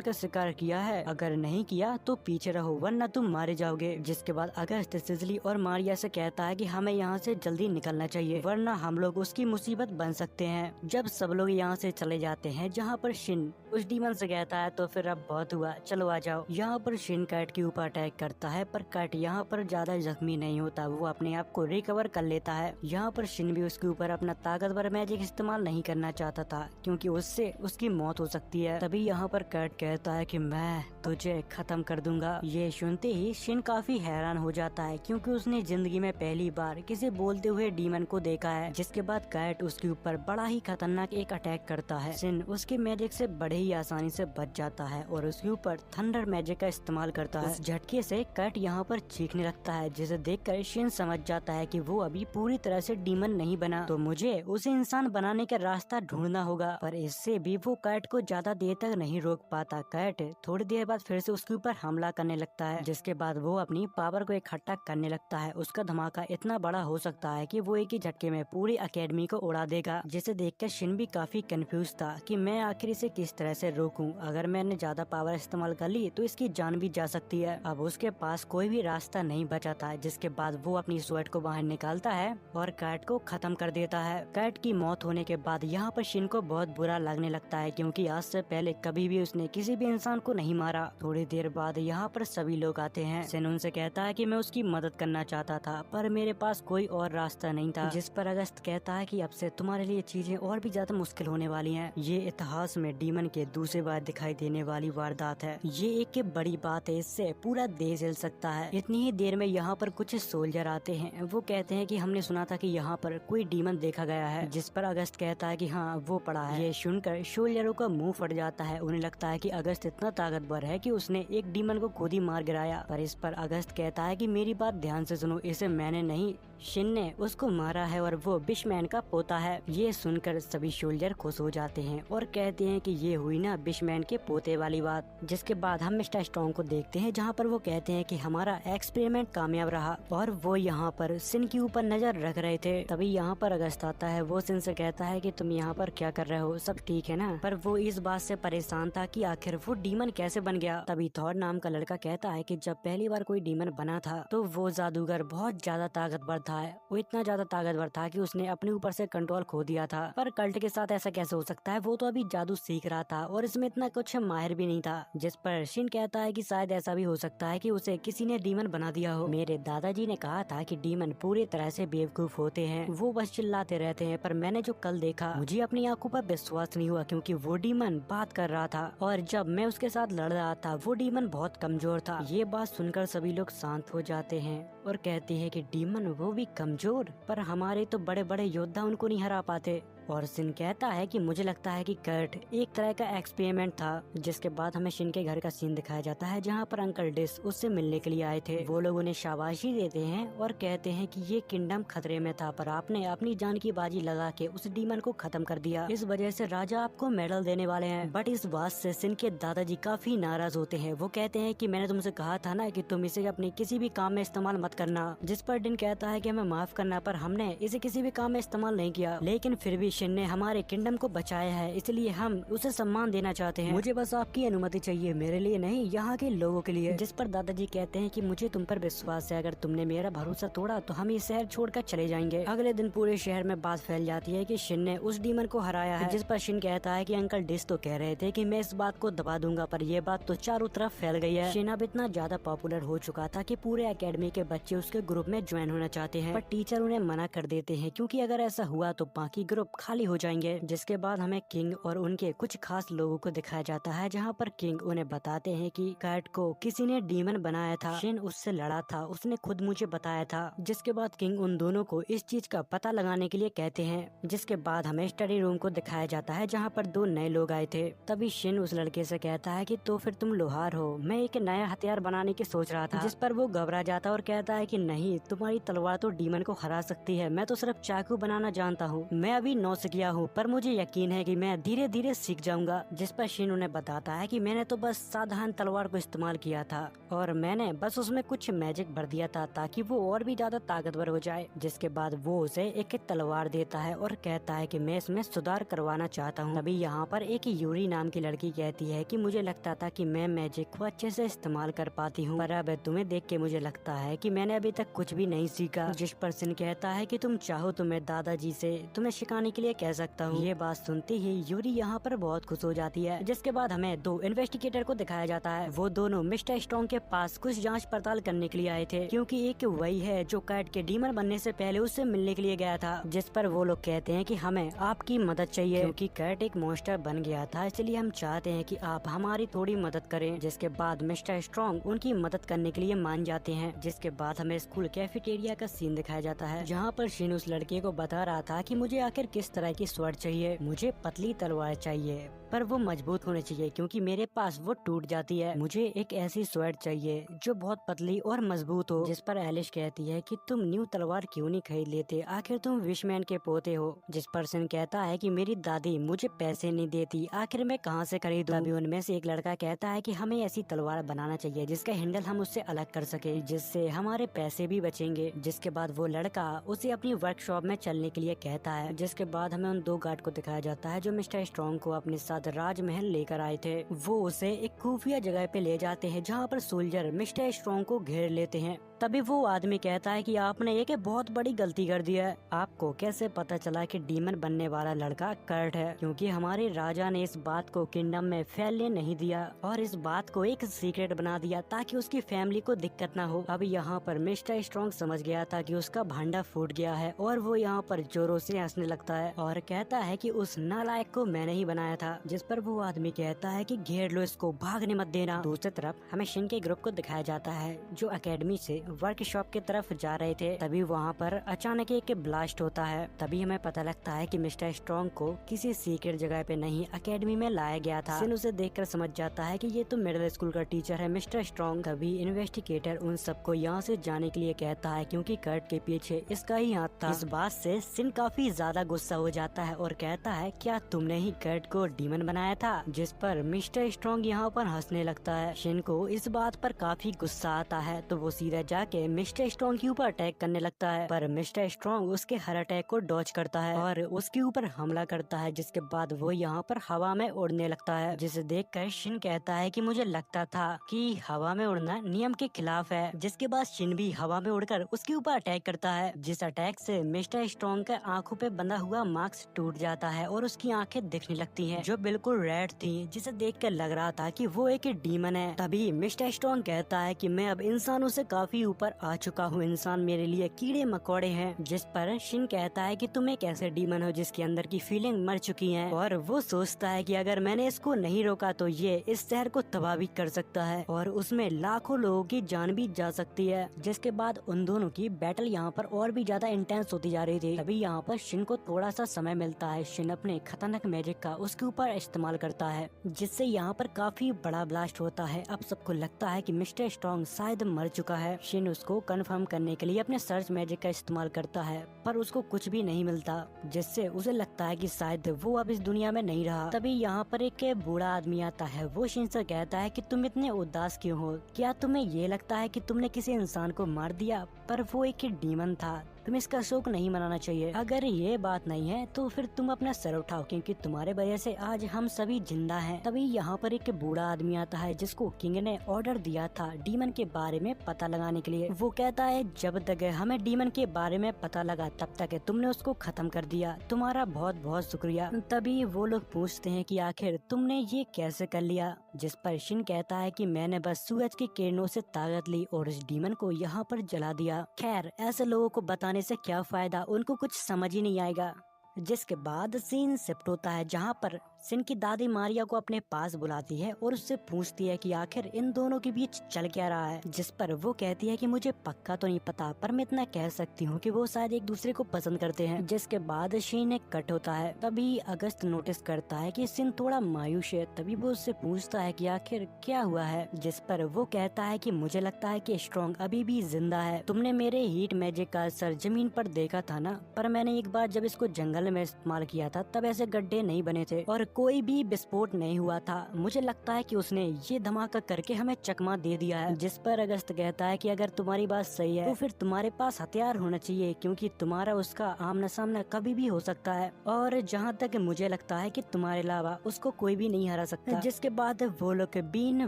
का शिकार किया है, अगर नहीं किया तो पीछे रहो वरना तुम मारे जाओगे। जिसके बाद अगस्त सिसिली और मारिया से कहता है कि हमें यहाँ से जल्दी निकलना चाहिए वरना हम लोग उसकी मुसीबत बन सकते हैं। जब सब लोग यहाँ से चले जाते हैं जहाँ पर शिन उस डीमन से कहता है तो फिर अब बहुत हुआ, चलो आ जाओ। यहाँ पर शिन कैट के ऊपर अटैक करता है पर कैट यहाँ पर ज्यादा जख्मी नहीं होता, वो अपने आप को रिकवर कर लेता है। यहाँ पर शिन भी उसके ऊपर अपना ताकतवर मैजिक इस्तेमाल नहीं करना चाहता था क्योंकि उससे उसकी मौत हो सकती है। तभी यहाँ पर कैट कहता है कि मैं तुझे खत्म कर दूंगा। ये सुनते ही शिन काफी हैरान हो जाता है क्योंकि उसने जिंदगी में पहली बार किसी बोलते हुए डीमन को देखा है। जिसके बाद कैट उसके ऊपर बड़ा ही खतरनाक एक अटैक करता है। शिन उसके मैजिक से बड़े ही आसानी से बच जाता है और उसके ऊपर थंडर मैजिक का इस्तेमाल करता है। उस झटके से कैट यहाँ पर चीखने लगता है, जिसे देखकर शिन समझ जाता है कि वो अभी पूरी तरह से डीमन नहीं बना, तो मुझे उसे इंसान बनाने का रास्ता ढूंढना होगा। पर इससे भी वो कैट को ज्यादा देर तक नहीं रोक पाता। कैट थोड़ी देर बाद फिर से उसके ऊपर हमला करने लगता है, जिसके बाद वो अपनी पावर को इकट्ठा करने लगता है। उसका धमाका इतना बड़ा हो सकता है कि वो एक ही झटके में पूरी अकेडमी को उड़ा देगा, जिसे देखकर शिन भी काफी कंफ्यूज था कि मैं आखिर इसे किस तरह से रोकूं। अगर मैंने ज्यादा पावर इस्तेमाल कर ली तो इसकी जान भी जा सकती है। अब उसके पास कोई भी रास्ता नहीं बचा था, जिसके बाद वो अपनी स्वेट को बाहर निकालता है और कैट को खत्म कर देता है। कैट की मौत होने के बाद यहाँ पर शिन को बहुत बुरा लगने लगता है क्योंकि आज से पहले कभी भी उसने किसी भी इंसान को नहीं मारा। थोड़ी देर बाद यहाँ पर सभी लोग आते हैं। शिन उनसे कहता है कि मैं उसकी मदद करना चाहता था पर मेरे पास कोई और रास्ता नहीं था। जिस पर अगस्त कहता है कि अब से तुम्हारे लिए चीजें और भी ज्यादा मुश्किल होने वाली हैं। ये इतिहास में डीमन के दूसरी बार दिखाई देने वाली वारदात है। ये एक बड़ी बात है, इससे पूरा देश हिल सकता है। इतनी ही देर में यहाँ पर कुछ सोल्जर आते हैं। वो कहते हैं कि हमने सुना था कि यहाँ पर कोई डीमन देखा गया है। जिस पर अगस्त कहता है कि हाँ वो पड़ा है। ये सुनकर सोल्जरों का मुंह फट जाता है। उन्हें लगता है कि अगस्त इतना ताकतवर है कि उसने एक डीमन को खुद ही मार गिराया। पर इस पर अगस्त कहता है कि मेरी बात ध्यान से सुनो, इसे मैंने नहीं शिन ने उसको मारा है और वो बिशमैन का पोता है। ये सुनकर सभी सोल्जर खुश हो जाते हैं और कहते हैं कि ये हुई ना बिशमैन के पोते वाली बात। जिसके बाद हम मिस्टर स्ट्रॉन्ग को देखते हैं जहाँ पर वो कहते हैं कि हमारा एक्सपेरिमेंट कामयाब रहा और वो यहाँ पर सिन के ऊपर नजर रख रहे थे। तभी यहाँ पर अगस्त आता है। वो सिन से कहता है कि तुम यहाँ पर क्या कर रहे हो, सब ठीक है ना। पर वो इस बात से परेशान था कि आखिर वो डीमन कैसे बन गया। तभी थॉर नाम का लड़का कहता है कि जब पहली बार कोई डीमन बना था तो वो जादूगर बहुत ज्यादा ताकतवर था। वो इतना ज्यादा ताकतवर था कि उसने अपने ऊपर से कंट्रोल खो दिया था। पर कल्ट के साथ ऐसा कैसे हो सकता है, वो तो अभी जादू सीख रहा था और इसमें इतना कुछ माहिर भी नहीं था। जिस पर शिन कहता है कि शायद ऐसा भी हो सकता है कि उसे किसी ने डीमन बना दिया हो। मेरे दादाजी ने कहा था कि डीमन पूरी तरह से बेवकूफ होते हैं, वो बस चिल्लाते रहते हैं। पर मैंने जो कल देखा मुझे अपनी आंखों पर विश्वास नहीं हुआ क्योंकि वो डीमन बात कर रहा था और जब मैं उसके साथ लड़ रहा था वो डीमन बहुत कमजोर था। ये बात सुनकर सभी लोग शांत हो जाते हैं और कहते हैं कि डीमन वो भी कमजोर, पर हमारे तो बड़े बड़े योद्धा उनको नहीं हरा पाते। और शिन कहता है कि मुझे लगता है कि कर्ट एक तरह का एक्सपेरिमेंट था। जिसके बाद हमें शिन के घर का सीन दिखाया जाता है जहाँ पर अंकल डिस उससे मिलने के लिए आए थे। वो लोग उन्हें शाबाशी देते हैं और कहते हैं कि ये किंगडम खतरे में था पर आपने अपनी जान की बाजी लगा के उस डीमन को खत्म कर दिया, इस वजह से राजा आपको मेडल देने वाले हैं। बट इस बात से शिन के दादाजी काफी नाराज होते हैं। वो कहते हैं कि मैंने तुमसे कहा था ना कि तुम इसे अपने किसी भी काम में इस्तेमाल मत करना। जिस पर डिन कहता है कि हमें माफ करना, पर हमने इसे किसी भी काम में इस्तेमाल नहीं किया, लेकिन फिर भी शिन ने हमारे किंगडम को बचाया है, इसलिए हम उसे सम्मान देना चाहते हैं। मुझे बस आपकी अनुमति चाहिए, मेरे लिए नहीं यहाँ के लोगों के लिए। जिस पर दादाजी कहते हैं कि मुझे तुम पर विश्वास है, अगर तुमने मेरा भरोसा तोड़ा तो हम ये शहर छोड़कर चले जाएंगे। अगले दिन पूरे शहर में बात फैल जाती है कि शिन ने उस डीमन को हराया है। जिस पर शिन कहता है कि अंकल डिस तो कह रहे थे कि मैं इस बात को दबा दूंगा, पर ये बात तो चारों तरफ फैल गई है। शिन अब इतना ज्यादा पॉपुलर हो चुका था कि पूरे एकेडमी के बच्चे उसके ग्रुप में ज्वाइन होना चाहते हैं, पर टीचर उन्हें मना कर देते हैं क्योंकि अगर ऐसा हुआ तो बाकी ग्रुप खाली हो जाएंगे। जिसके बाद हमें किंग और उनके कुछ खास लोगों को दिखाया जाता है, जहाँ पर किंग उन्हें बताते हैं कि कैट को किसी ने डीमन बनाया था, शिन उससे लड़ा था, उसने खुद मुझे बताया था। जिसके बाद किंग उन दोनों को इस चीज का पता लगाने के लिए कहते हैं। जिसके बाद हमें स्टडी रूम को दिखाया जाता है, जहाँ पर दो नए लोग आए थे। तभी शिन उस लड़के से कहता है कि तो फिर तुम लोहार हो, मैं एक नया हथियार बनाने की सोच रहा था। जिस पर वो घबरा जाता और कहता है कि नहीं, तुम्हारी तलवार तो डीमन को हरा सकती है, मैं तो सिर्फ चाकू बनाना जानता हूँ, मैं अभी नौसिखिया हूँ, पर मुझे यकीन है कि मैं धीरे धीरे सीख जाऊंगा। जिस पर शिन उन्हें बताता है कि मैंने तो बस साधारण तलवार को इस्तेमाल किया था और मैंने बस उसमें कुछ मैजिक भर दिया था ताकि वो और भी ज्यादा ताकतवर हो जाए। जिसके बाद वो उसे एक तलवार देता है और कहता है कि मैं इसमें सुधार करवाना चाहता हूँ। तभी यहाँ पर एक यूरी नाम की लड़की कहती है कि मुझे लगता था कि मैं मैजिक को अच्छे से इस्तेमाल कर पाती हूँ, पर अब तुम्हें देख के मुझे लगता है कि मैंने अभी तक कुछ भी नहीं सीखा। जिस पर शिन कहता है कि तुम चाहो तो मैं दादाजी से तुम्हें सिखाने के लिए कह सकता हूँ। ये बात सुनते ही यूरी यहाँ पर बहुत खुश हो जाती है। जिसके बाद हमें दो इन्वेस्टिगेटर को दिखाया जाता है। वो दोनों मिस्टर स्ट्रॉन्ग के पास कुछ जांच पड़ताल करने के लिए आए थे, क्योंकि एक वही है जो कैट के डीमन बनने से पहले उससे मिलने के लिए गया था। जिस पर वो लोग कहते हैं कि हमें आपकी मदद चाहिए, क्योंकि कैट एक मॉन्स्टर बन गया था, इसलिए हम चाहते हैं कि आप हमारी थोड़ी मदद करें। जिसके बाद मिस्टर स्ट्रॉन्ग उनकी मदद करने के लिए मान जाते हैं। जिसके बाद हमें स्कूल कैफेटेरिया का सीन दिखाया जाता है, जहाँ पर शिन उस लड़के को बता रहा था कि मुझे आखिर किस तरह की स्वॉर्ड चाहिए, मुझे पतली तलवार चाहिए पर वो मजबूत होनी चाहिए, क्योंकि मेरे पास वो टूट जाती है। मुझे एक ऐसी स्वॉर्ड चाहिए जो बहुत पतली और मजबूत हो। जिस पर एलिश कहती है कि तुम न्यू तलवार क्यों नहीं खरीद लेते, आखिर तुम विशमैन के पोते हो। जिस पर शिन कहता है कि मेरी दादी मुझे पैसे नहीं देती, आखिर मैं कहाँ से खरीदूं। तभी उनमें से एक लड़का कहता है कि हमें ऐसी तलवार बनाना चाहिए जिसका हैंडल हम उससे अलग कर सके, जिससे हमारे पैसे भी बचेंगे। जिसके बाद वो लड़का उसे अपनी वर्कशॉप में चलने के लिए कहता है। जिसके बाद हमें उन दो गार्ड को दिखाया जाता है जो मिस्टर स्ट्रॉन्ग को अपने साथ राजमहल लेकर आए थे। वो उसे एक खुफिया जगह पे ले जाते हैं, जहाँ पर सोल्जर मिस्टर स्ट्रॉन्ग को घेर लेते हैं। तभी वो आदमी कहता है कि आपने एक बहुत बड़ी गलती कर दी है। आपको कैसे पता चला कि डीमन बनने वाला लड़का कर्ट है? क्योंकि हमारे राजा ने इस बात को किंगडम में फैलने नहीं दिया और इस बात को एक सीक्रेट बना दिया ताकि उसकी फैमिली को दिक्कत ना हो। अब यहाँ पर मिस्टर स्ट्रॉन्ग समझ गया था कि उसका भांडा फूट गया है और वो यहाँ पर जोरों से हंसने लगता है और कहता है कि उस नालायक को मैंने ही बनाया था। जिस पर वो आदमी कहता है कि घेर लो इसको, भागने मत देना। दूसरी तरफ हमें शिन के ग्रुप को दिखाया जाता है जो अकेडमी से वर्कशॉप की तरफ जा रहे थे। तभी वहाँ पर अचानक एक ब्लास्ट होता है। तभी हमें पता लगता है कि मिस्टर स्ट्रॉन्ग को किसी सीक्रेट जगह पे नहीं अकेडमी में लाया गया था। शिन उसे देखकर समझ जाता है कि ये तो मिडिल स्कूल का टीचर है मिस्टर स्ट्रॉन्ग। तभी इन्वेस्टिगेटर उन सबको यहाँ से जाने के लिए कहता है, क्योंकि कर्ट के पीछे इसका ही हाथ था। इस बात से शिन काफी ज्यादा गुस्सा हो जाता है और कहता है, क्या तुमने ही कर्ट को डीमन बनाया था? जिस पर मिस्टर स्ट्रॉन्ग यहाँ पर हंसने लगता है। शिन को इस बात पर काफी गुस्सा आता है, तो वो सीधा जाके मिस्टर स्ट्रॉन्ग के ऊपर अटैक करने लगता है, पर मिस्टर स्ट्रॉन्ग उसके हर अटैक को डॉज करता है और उसके ऊपर हमला करता है। जिसके बाद वो यहाँ पर हवा में उड़ने लगता है, जिसे देखकर शिन कहता है कि मुझे लगता था कि हवा में उड़ना नियम के खिलाफ है। जिसके बाद शिन भी हवा में उड़कर उसके ऊपर अटैक करता है, जिस अटैक से मिस्टर स्ट्रॉन्ग के आंखों पे बंधा हुआ मास्क टूट जाता है और उसकी आंखें दिखने लगती हैं, जो बिल्कुल रेड थी, जिसे देखकर लग रहा था कि वो एक डीमन है। तभी मिस्टर स्ट्रॉन्ग कहता है कि मैं अब इंसानों से काफी ऊपर आ चुका हूँ, इंसान मेरे लिए कीड़े मकोड़े हैं। जिस पर शिन कहता है कि तुम एक ऐसे डीमन हो जिसके अंदर की फीलिंग मर चुकी है, और वो सोचता है कि अगर मैंने इसको नहीं रोका तो ये इस शहर को तबाह भी कर सकता है और उसमें लाखों लोगों की जान भी जा सकती है। जिसके बाद उन दोनों की बैटल यहाँ पर और भी ज्यादा इंटेंस होती जा रही थी। तभी यहाँ पर शिन को थोड़ा सा समय मिलता है। शिन अपने खतरनाक मैजिक का उसके ऊपर इस्तेमाल करता है, जिससे यहाँ पर काफी बड़ा ब्लास्ट होता है। अब सबको लगता है कि मिस्टर स्ट्रॉन्ग शायद मर चुका है। शिन उसको कंफर्म करने के लिए अपने सर्च मैजिक का इस्तेमाल करता है, पर उसको कुछ भी नहीं मिलता, जिससे उसे लगता है कि शायद वो अब इस दुनिया में नहीं रहा। तभी यहाँ पर एक बूढ़ा आदमी आता है। वो शिन से कहता है कि तुम इतने उदास क्यों हो? क्या तुम्हें ये लगता है कि तुमने किसी इंसान को मार दिया? पर वो एक डीमन था, तुम्हें इसका शोक नहीं मनाना चाहिए। अगर ये बात नहीं है तो फिर तुम अपना सर उठाओ, क्योंकि तुम्हारे वजह से आज हम सभी जिंदा हैं। तभी यहाँ पर एक बूढ़ा आदमी आता है जिसको किंग ने ऑर्डर दिया था डीमन के बारे में पता लगाने के लिए। वो कहता है, जब तक हमें डीमन के बारे में पता लगा तब तक तुमने उसको खत्म कर दिया, तुम्हारा बहुत बहुत शुक्रिया। तभी वो लोग पूछते हैं कि आखिर तुमने ये कैसे कर लिया? जिस पर शिन कहता है कि मैंने बस सूरज की किरणों से ताकत ली और इस डीमन को यहाँ पर जला दिया। खैर, ऐसे लोगों को बताने से क्या फायदा, उनको कुछ समझ ही नहीं आएगा। जिसके बाद सीन शिफ्ट होता है जहाँ पर शिन की दादी मारिया को अपने पास बुलाती है और उससे पूछती है कि आखिर इन दोनों के बीच चल क्या रहा है, जिस पर वो कहती है कि मुझे पक्का तो नहीं पता, पर मैं इतना कह सकती हूँ कि वो शायद एक दूसरे को पसंद करते हैं। जिसके बाद शिन एक कट होता है। तभी अगस्त नोटिस करता है कि शिन थोड़ा मायूस है। तभी वो उससे पूछता है कि आखिर क्या हुआ है, जिस पर वो कहता है कि मुझे लगता है कि स्ट्रॉन्ग अभी भी जिंदा है। तुमने मेरे हीट मैजिक का असर जमीन पर देखा था ना, पर मैंने एक बार जब इसको जंगल में इस्तेमाल किया था तब ऐसे गड्ढे नहीं बने थे और कोई भी विस्फोट नहीं हुआ था। मुझे लगता है कि उसने ये धमाका करके हमें चकमा दे दिया है। जिस पर अगस्त कहता है कि अगर तुम्हारी बात सही है तो फिर तुम्हारे पास हथियार होना चाहिए, क्योंकि तुम्हारा उसका आमना सामना कभी भी हो सकता है, और जहाँ तक मुझे लगता है कि तुम्हारे अलावा उसको कोई भी नहीं हरा सकता। जिसके बाद वो लोग बीन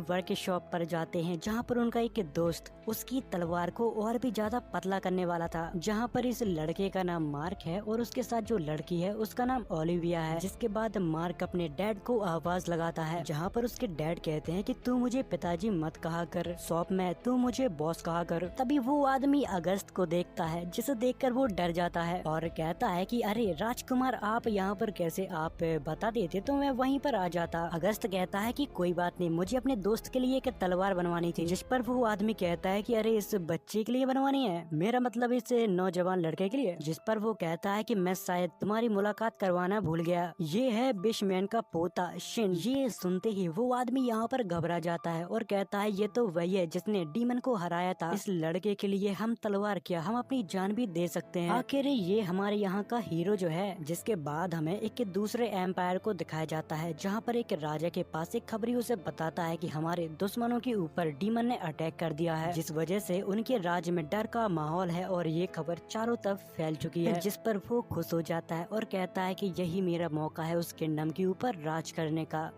वर्कशॉप पर जाते हैं जहाँ पर उनका एक दोस्त उसकी तलवार को और भी ज्यादा पतला करने वाला था। जहाँ पर इस लड़के का नाम मार्क है और उसके साथ जो लड़की है उसका नाम ओलिविया है। जिसके बाद मार्क अपने डैड को आवाज लगाता है जहाँ पर उसके डैड कहते हैं कि तू मुझे पिताजी मत कहा कर, शॉप में तू मुझे बॉस कहा कर। तभी वो आदमी अगस्त को देखता है, जिसे देखकर वो डर जाता है और कहता है कि अरे राजकुमार, आप यहाँ पर कैसे, आप बता देते तो मैं वहीं पर आ जाता। अगस्त कहता है कि कोई बात नहीं, मुझे अपने दोस्त के लिए एक तलवार बनवानी थी। जिस पर वो आदमी कहता है कि अरे इस बच्चे के लिए बनवानी है, मेरा मतलब इस नौजवान लड़के के लिए। जिस पर वो कहता है कि मैं शायद तुम्हारी मुलाकात करवाना भूल गया, ये है बिशमैन का पोता शिन। ये सुनते ही वो आदमी यहाँ पर घबरा जाता है और कहता है ये तो वही है जिसने डीमन को हराया था। इस लड़के के लिए हम तलवार क्या, हम अपनी जान भी दे सकते हैं। आखिर ये हमारे यहाँ का हीरो जो है। जिसके बाद हमें एक दूसरे एम्पायर को दिखाया जाता है जहाँ पर एक राजा के पास एक खबरी उसे बताता है कि हमारे दुश्मनों के ऊपर डीमन ने अटैक कर दिया है, जिस वजह से उनके राज्य में डर का माहौल है और ये खबर चारों तरफ फैल चुकी है। जिस पर वो खुश हो जाता है और कहता है कि यही मेरा मौका है उस किंगडम के ऊपर राज करने का।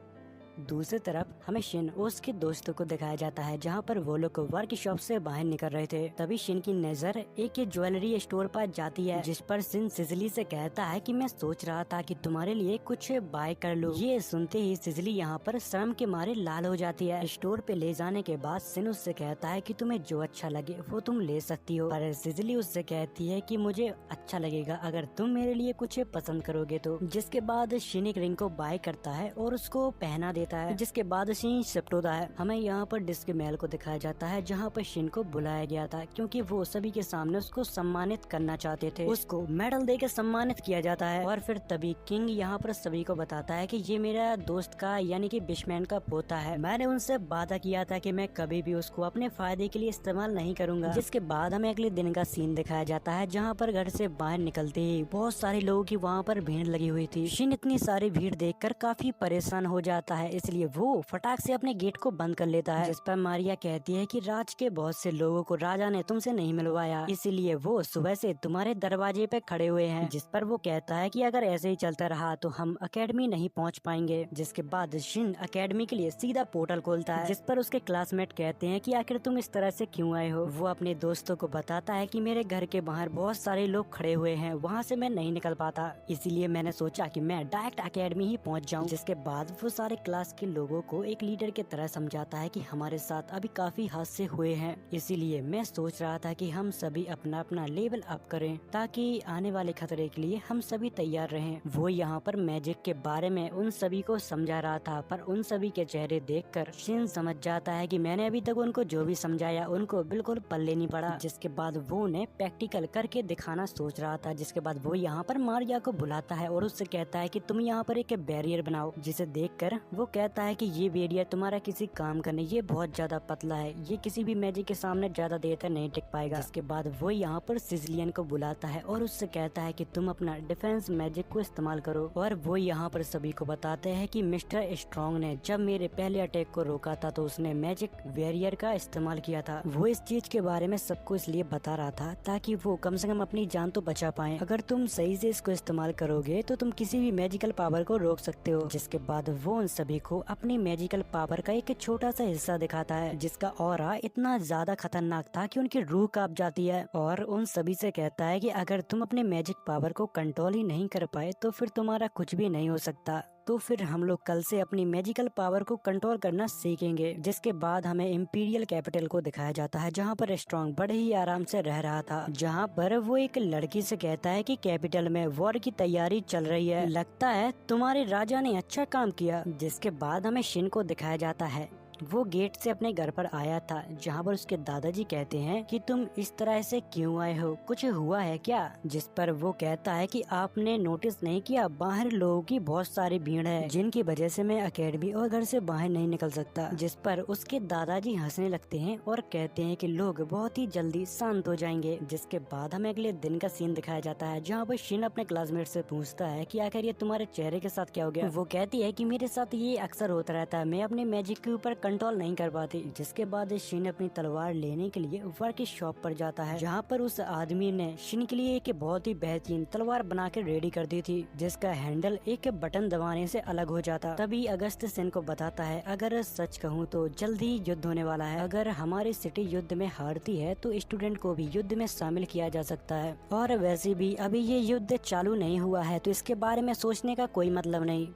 दूसरी तरफ हमें शिन और उसके दोस्तों को दिखाया जाता है जहाँ पर वो लोग वर्कशॉप से बाहर निकल रहे थे। तभी शिन की नजर एक ज्वेलरी स्टोर पर जाती है, जिस पर शिन सिजली से कहता है कि मैं सोच रहा था कि तुम्हारे लिए कुछ बाय कर लूं। ये सुनते ही सिजली यहाँ पर शर्म के मारे लाल हो जाती है। स्टोर पे ले जाने के बाद शिन उससे कहता है कि तुम्हें जो अच्छा लगे वो तुम ले सकती हो, पर सिजली उससे कहती है कि मुझे अच्छा लगेगा अगर तुम मेरे लिए कुछ पसंद करोगे तो। जिसके बाद शिन एक रिंग को बाय करता है और उसको पहना देता है। जिसके बाद सीन शिफ्ट होता है। हमें यहाँ पर डिस्क महल को दिखाया जाता है जहाँ पर शिन को बुलाया गया था, क्योंकि वो सभी के सामने उसको सम्मानित करना चाहते थे। उसको मेडल देकर सम्मानित किया जाता है और फिर तभी किंग यहाँ पर सभी को बताता है कि ये मेरा दोस्त का यानी कि बिशमैन का पोता है। मैंने उनसे वादा किया था कि मैं कभी भी उसको अपने फायदे के लिए इस्तेमाल नहीं करूंगा। जिसके बाद हमें अगले दिन का सीन दिखाया जाता है जहाँ पर घर से बाहर निकलते ही बहुत सारे लोगों की वहाँ पर भीड़ लगी हुई थी। शिन इतनी सारी भीड़ देखकर काफी परेशान हो जाता है, इसलिए वो फटाक से अपने गेट को बंद कर लेता है। जिस पर मारिया कहती है कि राज के बहुत से लोगों को राजा ने तुमसे नहीं मिलवाया, इसीलिए वो सुबह से तुम्हारे दरवाजे पे खड़े हुए हैं। जिस पर वो कहता है कि अगर ऐसे ही चलता रहा तो हम अकेडमी नहीं पहुंच पाएंगे। जिसके बाद शिन अकेडमी के लिए सीधा पोर्टल खोलता है, जिस पर उसके क्लासमेट कहते हैं कि आखिर तुम इस तरह से क्यों आए हो। वो अपने दोस्तों को बताता है कि मेरे घर के बाहर बहुत सारे लोग खड़े हुए हैं, वहाँ से मैं नहीं निकल पाता, इसीलिए मैंने सोचा कि मैं डायरेक्ट अकेडमी ही पहुँच जाऊँ। जिसके बाद वो सारे क्लास के लोगों को एक लीडर की तरह समझाता है कि हमारे साथ अभी काफी हादसे हुए हैं, इसीलिए मैं सोच रहा था कि हम सभी अपना अपना लेवल अप करें ताकि आने वाले खतरे के लिए हम सभी तैयार रहें। वो यहाँ पर मैजिक के बारे में उन सभी को समझा रहा था, पर उन सभी के चेहरे देखकर शिन समझ जाता है कि मैंने अभी तक उनको जो भी समझाया उनको बिल्कुल पल्ले नहीं पड़ा। जिसके बाद वो उन्हें प्रैक्टिकल करके दिखाना सोच रहा था। जिसके बाद वो यहाँ पर मारिया को बुलाता है और उससे कहता है कि तुम यहाँ पर एक बैरियर बनाओ, जिसे देखकर वो कहता है कि ये बैरियर तुम्हारा किसी काम का नहीं, ये बहुत ज्यादा पतला है, ये किसी भी मैजिक के सामने ज्यादा देर तक नहीं टिक पाएगा। इसके बाद वो यहाँ पर सिजलियन को बुलाता है और उससे कहता है कि तुम अपना डिफेंस मैजिक को इस्तेमाल करो। और वो यहाँ पर सभी को बताते हैं कि मिस्टर स्ट्रॉन्ग ने जब मेरे पहले अटैक को रोका था तो उसने मैजिक बैरियर का इस्तेमाल किया था। वो इस चीज के बारे में सबको इसलिए बता रहा था ताकि वो कम से कम अपनी जान तो बचा पाए। अगर तुम सही से इसको इस्तेमाल करोगे तो तुम किसी भी मैजिकल पावर को रोक सकते हो। जिसके बाद वो उन सभी को अपनी मैजिकल पावर का एक छोटा सा हिस्सा दिखाता है, जिसका ऑरा इतना ज्यादा खतरनाक था कि उनकी रूह कांप जाती है। और उन सभी से कहता है कि अगर तुम अपने मैजिक पावर को कंट्रोल ही नहीं कर पाए तो फिर तुम्हारा कुछ भी नहीं हो सकता। तो फिर हम लोग कल से अपनी मैजिकल पावर को कंट्रोल करना सीखेंगे। जिसके बाद हमें इम्पीरियल कैपिटल को दिखाया जाता है, जहाँ पर स्ट्रॉन्ग बड़े ही आराम से रह रहा था, जहाँ पर वो एक लड़की से कहता है कि कैपिटल में वॉर की तैयारी चल रही है, लगता है तुम्हारे राजा ने अच्छा काम किया। जिसके बाद हमें शिन को दिखाया जाता है, वो गेट से अपने घर पर आया था, जहाँ पर उसके दादाजी कहते हैं कि तुम इस तरह से क्यों आए हो, कुछ हुआ है क्या? जिस पर वो कहता है कि आपने नोटिस नहीं किया, बाहर लोगों की बहुत सारी भीड़ है, जिनकी वजह से मैं अकेडमी और घर से बाहर नहीं निकल सकता। जिस पर उसके दादाजी हंसने लगते हैं और कहते हैं कि लोग बहुत ही जल्दी शांत हो जाएंगे। जिसके बाद हमें अगले दिन का सीन दिखाया जाता है, जहाँ पर शिन अपने क्लासमेट से पूछता है कि आखिर ये तुम्हारे चेहरे के साथ क्या हो गया। वो कहती है कि मेरे साथ ये अक्सर होता रहता है, मैं अपने मैजिक के ऊपर कंट्रोल नहीं कर पाती। जिसके बाद शिन अपनी तलवार लेने के लिए वर्क शॉप पर जाता है, जहाँ पर उस आदमी ने शिन के लिए एक बहुत ही बेहतरीन तलवार बना के रेडी कर दी थी, जिसका हैंडल एक बटन दबाने से अलग हो जाता। तभी अगस्त शिन को बताता है, अगर सच कहूँ तो जल्द ही युद्ध होने वाला है, अगर हमारी सिटी युद्ध में हारती है तो स्टूडेंट को भी युद्ध में शामिल किया जा सकता है, और वैसे भी अभी ये युद्ध चालू नहीं हुआ है तो इसके बारे में सोचने का कोई मतलब नहीं।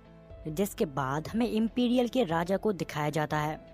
जिसके बाद हमें इम्पीरियल के राजा को दिखाया जाता है,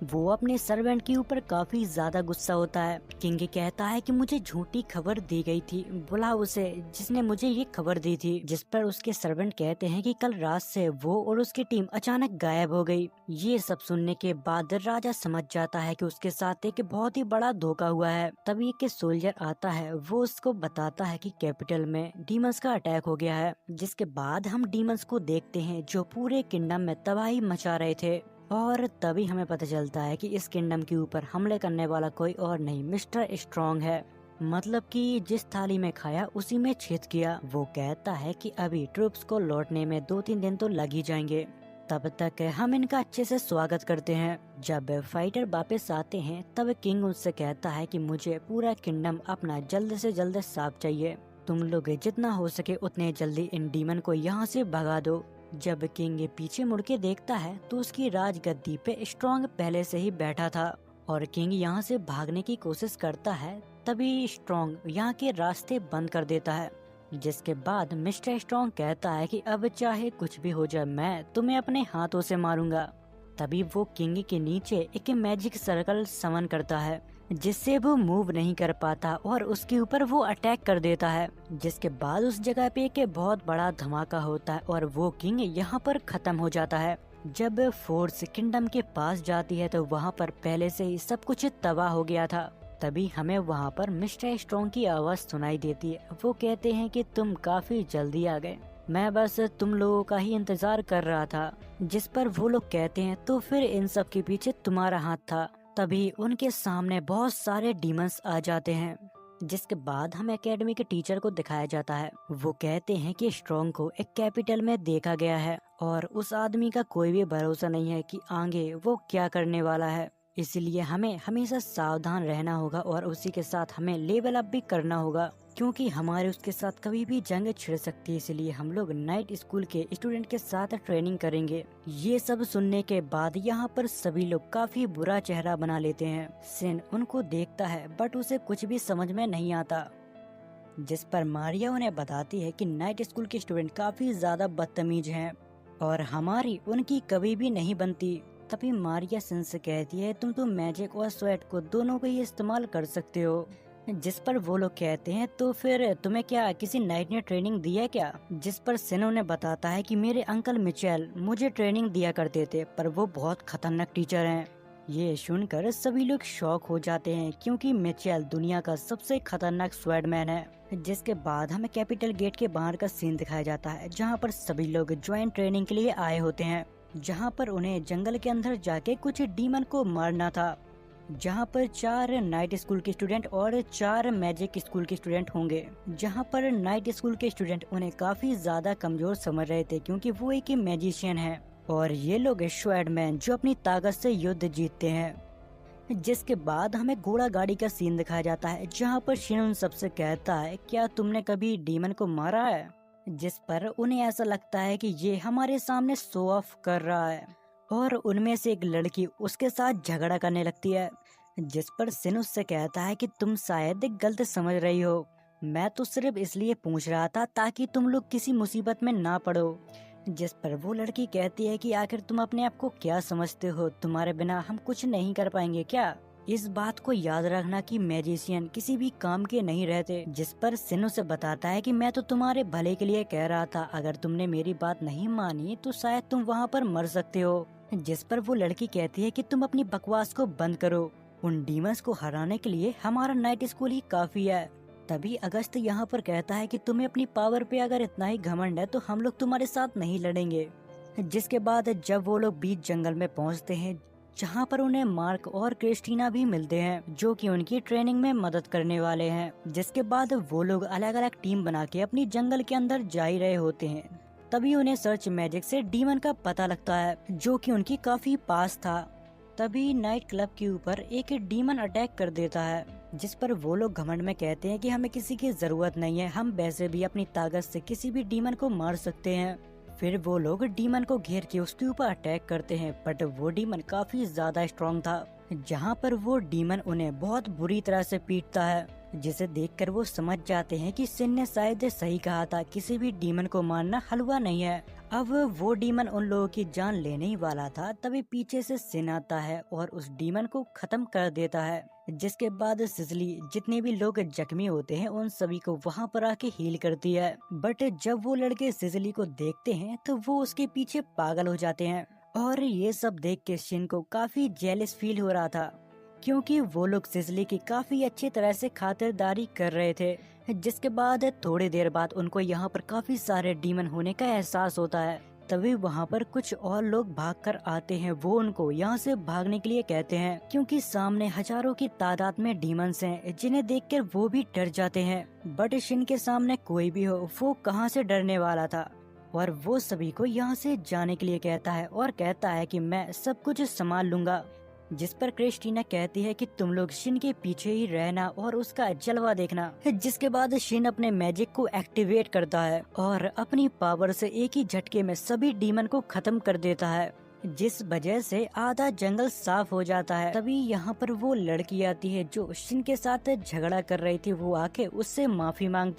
वो अपने सर्वेंट के ऊपर काफी ज्यादा गुस्सा होता है। किंग कहता है कि मुझे झूठी खबर दी गई थी, बुला उसे जिसने मुझे ये खबर दी थी। जिस पर उसके सर्वेंट कहते हैं कि कल रात से वो और उसकी टीम अचानक गायब हो गई। ये सब सुनने के बाद राजा समझ जाता है कि उसके साथ एक बहुत ही बड़ा धोखा हुआ है। तभी एक सोल्जर आता है, वो उसको बताता है कि कैपिटल में डीमंस का अटैक हो गया है। जिसके बाद हम डीमंस को देखते हैं जो पूरे किंगडम में तबाही मचा रहे थे, और तभी हमें पता चलता है कि इस किंगडम के ऊपर हमले करने वाला कोई और नहीं, मिस्टर स्ट्रॉन्ग है। मतलब कि जिस थाली में खाया उसी में छेद किया। वो कहता है कि अभी ट्रूप्स को लौटने में 2-3 दिन तो लग ही जाएंगे, तब तक हम इनका अच्छे से स्वागत करते हैं। जब फाइटर वापस आते हैं तब किंग उनसे कहता है कि मुझे पूरा किंगडम अपना जल्द से जल्द साफ चाहिए, तुम लोग जितना हो सके उतने जल्दी इन डीमन को यहाँ से भगा दो। जब किंग पीछे मुड़ के देखता है तो उसकी राजगद्दी पे स्ट्रॉन्ग पहले से ही बैठा था, और किंग यहाँ से भागने की कोशिश करता है। तभी स्ट्रॉन्ग यहाँ के रास्ते बंद कर देता है। जिसके बाद मिस्टर स्ट्रॉन्ग कहता है कि अब चाहे कुछ भी हो जाए, मैं तुम्हें अपने हाथों से मारूंगा। तभी वो किंग के नीचे एक मैजिक सर्कल समन करता है, जिससे वो मूव नहीं कर पाता और उसके ऊपर वो अटैक कर देता है। जिसके बाद उस जगह पे एक बहुत बड़ा धमाका होता है और वो किंग यहाँ पर खत्म हो जाता है। जब फोर्स किंगडम के पास जाती है तो वहाँ पर पहले से ही सब कुछ तबाह हो गया था। तभी हमें वहाँ पर मिस्टर स्ट्रॉन्ग की आवाज सुनाई देती है। वो कहते हैं कि तुम काफी जल्दी आ गए, मैं बस तुम लोगों का ही इंतजार कर रहा था। जिस पर वो लोग कहते हैं तो फिर इन सब के पीछे तुम्हारा हाथ था। तभी उनके सामने बहुत सारे डीमंस आ जाते हैं। जिसके बाद हमें एकेडमी के टीचर को दिखाया जाता है। वो कहते हैं कि स्ट्रॉन्ग को एक कैपिटल में देखा गया है और उस आदमी का कोई भी भरोसा नहीं है कि आगे वो क्या करने वाला है, इसलिए हमें हमेशा सावधान रहना होगा और उसी के साथ हमें लेवल अप भी करना होगा, क्योंकि हमारे उसके साथ कभी भी जंग छिड़ सकती है। इसलिए हम लोग नाइट स्कूल के स्टूडेंट के साथ ट्रेनिंग करेंगे। ये सब सुनने के बाद यहाँ पर सभी लोग काफी बुरा चेहरा बना लेते हैं। सिन उनको देखता है बट उसे कुछ भी समझ में नहीं आता। जिस पर मारिया उन्हें बताती है कि नाइट स्कूल के स्टूडेंट काफी ज्यादा बदतमीज हैं और हमारी उनकी कभी भी नहीं बनती। तभी मारिया सिन से कहती है, तुम तो मैजिक और स्वेट को दोनों को ही इस्तेमाल कर सकते हो। जिस पर वो लोग कहते हैं तो फिर तुम्हें क्या किसी नाइट ने ट्रेनिंग दी है क्या? जिस पर सिन उन्हें बताता है कि मेरे अंकल मिचेल मुझे ट्रेनिंग दिया करते थे, पर वो बहुत खतरनाक टीचर हैं। ये सुनकर सभी लोग शॉक हो जाते हैं, क्योंकि मिचेल दुनिया का सबसे खतरनाक स्वैडमैन है। जिसके बाद हमें कैपिटल गेट के बाहर का सीन दिखाया जाता है, जहाँ पर सभी लोग ज्वाइंट ट्रेनिंग के लिए आए होते हैं, जहाँ पर उन्हें जंगल के अंदर जाके कुछ डीमन को मारना था, जहाँ पर 4 नाइट स्कूल के स्टूडेंट और 4 मैजिक स्कूल के स्टूडेंट होंगे। जहाँ पर नाइट स्कूल के स्टूडेंट उन्हें काफी ज्यादा कमजोर समझ रहे थे, क्योंकि वो एक मैजिशियन है और ये लोग स्वैडमैन जो अपनी ताकत से युद्ध जीतते हैं। जिसके बाद हमें घोड़ा गाड़ी का सीन दिखाया जाता है, जहाँ पर शिन उन सबसे कहता है, क्या तुमने कभी डीमन को मारा है? जिस पर उन्हें ऐसा लगता है कि ये हमारे सामने शो ऑफ कर रहा है, और उनमें से एक लड़की उसके साथ झगड़ा करने लगती है। जिस पर सिन उससे कहता है कि तुम शायद गलत समझ रही हो, मैं तो सिर्फ इसलिए पूछ रहा था ताकि तुम लोग किसी मुसीबत में ना पड़ो। जिस पर वो लड़की कहती है कि आखिर तुम अपने आप को क्या समझते हो, तुम्हारे बिना हम कुछ नहीं कर पाएंगे क्या। इस बात को याद रखना कि मैजिशियन किसी भी काम के नहीं रहते। जिस पर सिन उसे बताता है कि मैं तो तुम्हारे भले के लिए कह रहा था, अगर तुमने मेरी बात नहीं मानी तो शायद तुम वहाँ पर मर सकते हो। जिस पर वो लड़की कहती है कि तुम अपनी बकवास को बंद करो, उन डीमंस को हराने के लिए हमारा नाइट स्कूल ही काफी है। तभी अगस्त यहाँ पर कहता है कि तुम्हें अपनी पावर पे अगर इतना ही घमंड है तो हम लोग तुम्हारे साथ नहीं लड़ेंगे। जिसके बाद जब वो लोग बीच जंगल में पहुँचते हैं, जहाँ पर उन्हें मार्क और क्रिस्टीना भी मिलते हैं जो कि उनकी ट्रेनिंग में मदद करने वाले हैं। जिसके बाद वो लोग अलग अलग टीम बना के अपनी जंगल के अंदर जा ही रहे होते हैं। तभी उन्हें सर्च मैजिक से डीमन का पता लगता है जो कि उनकी काफी पास था। तभी नाइट क्लब के ऊपर एक डीमन अटैक कर देता है, जिस पर वो लोग घमंड में कहते हैं कि हमें किसी की जरूरत नहीं है, हम वैसे भी अपनी ताकत से किसी भी डीमन को मार सकते हैं। फिर वो लोग डीमन को घेर के उसके ऊपर अटैक करते हैं, बट वो डीमन काफी ज्यादा स्ट्रॉन्ग था। जहाँ पर वो डीमन उन्हें बहुत बुरी तरह से पीटता है, जिसे देखकर वो समझ जाते हैं कि सिन ने शायद सही कहा था, किसी भी डीमन को मारना हलवा नहीं है। अब वो डीमन उन लोगों की जान लेने ही वाला था, तभी पीछे से सिन आता है और उस डीमन को खत्म कर देता है। जिसके बाद सिजली जितने भी लोग जख्मी होते हैं उन सभी को वहाँ पर आके हील करती है। बट जब वो लड़के सिजली को देखते हैं तो वो उसके पीछे पागल हो जाते हैं। और ये सब देख के शिन को काफी जेलस फील हो रहा था, क्योंकि वो लोग सिजली की काफी अच्छी तरह से खातिरदारी कर रहे थे। जिसके बाद थोड़ी देर बाद उनको यहाँ पर काफी सारे डीमन होने का एहसास होता है। तभी वहाँ पर कुछ और लोग भागकर आते हैं, वो उनको यहाँ से भागने के लिए कहते हैं, क्योंकि सामने हजारों की तादाद में डीमंस हैं जिन्हें देखकर वो भी डर जाते हैं। बट शिन के सामने कोई भी हो, वो कहाँ से डरने वाला था, और वो सभी को यहाँ से जाने के लिए कहता है और कहता है कि मैं सब कुछ संभाल लूंगा। जिस पर क्रिस्टीना कहती है कि तुम लोग शिन के पीछे ही रहना और उसका जलवा देखना। जिसके बाद शिन अपने मैजिक को एक्टिवेट करता है और अपनी पावर से एक ही झटके में सभी डीमन को खत्म कर देता है, जिस वजह से आधा जंगल साफ हो जाता है। तभी यहाँ पर वो लड़की आती है जो शिन के साथ झगड़ा कर रही थी, वो आके उससे माफी मांगती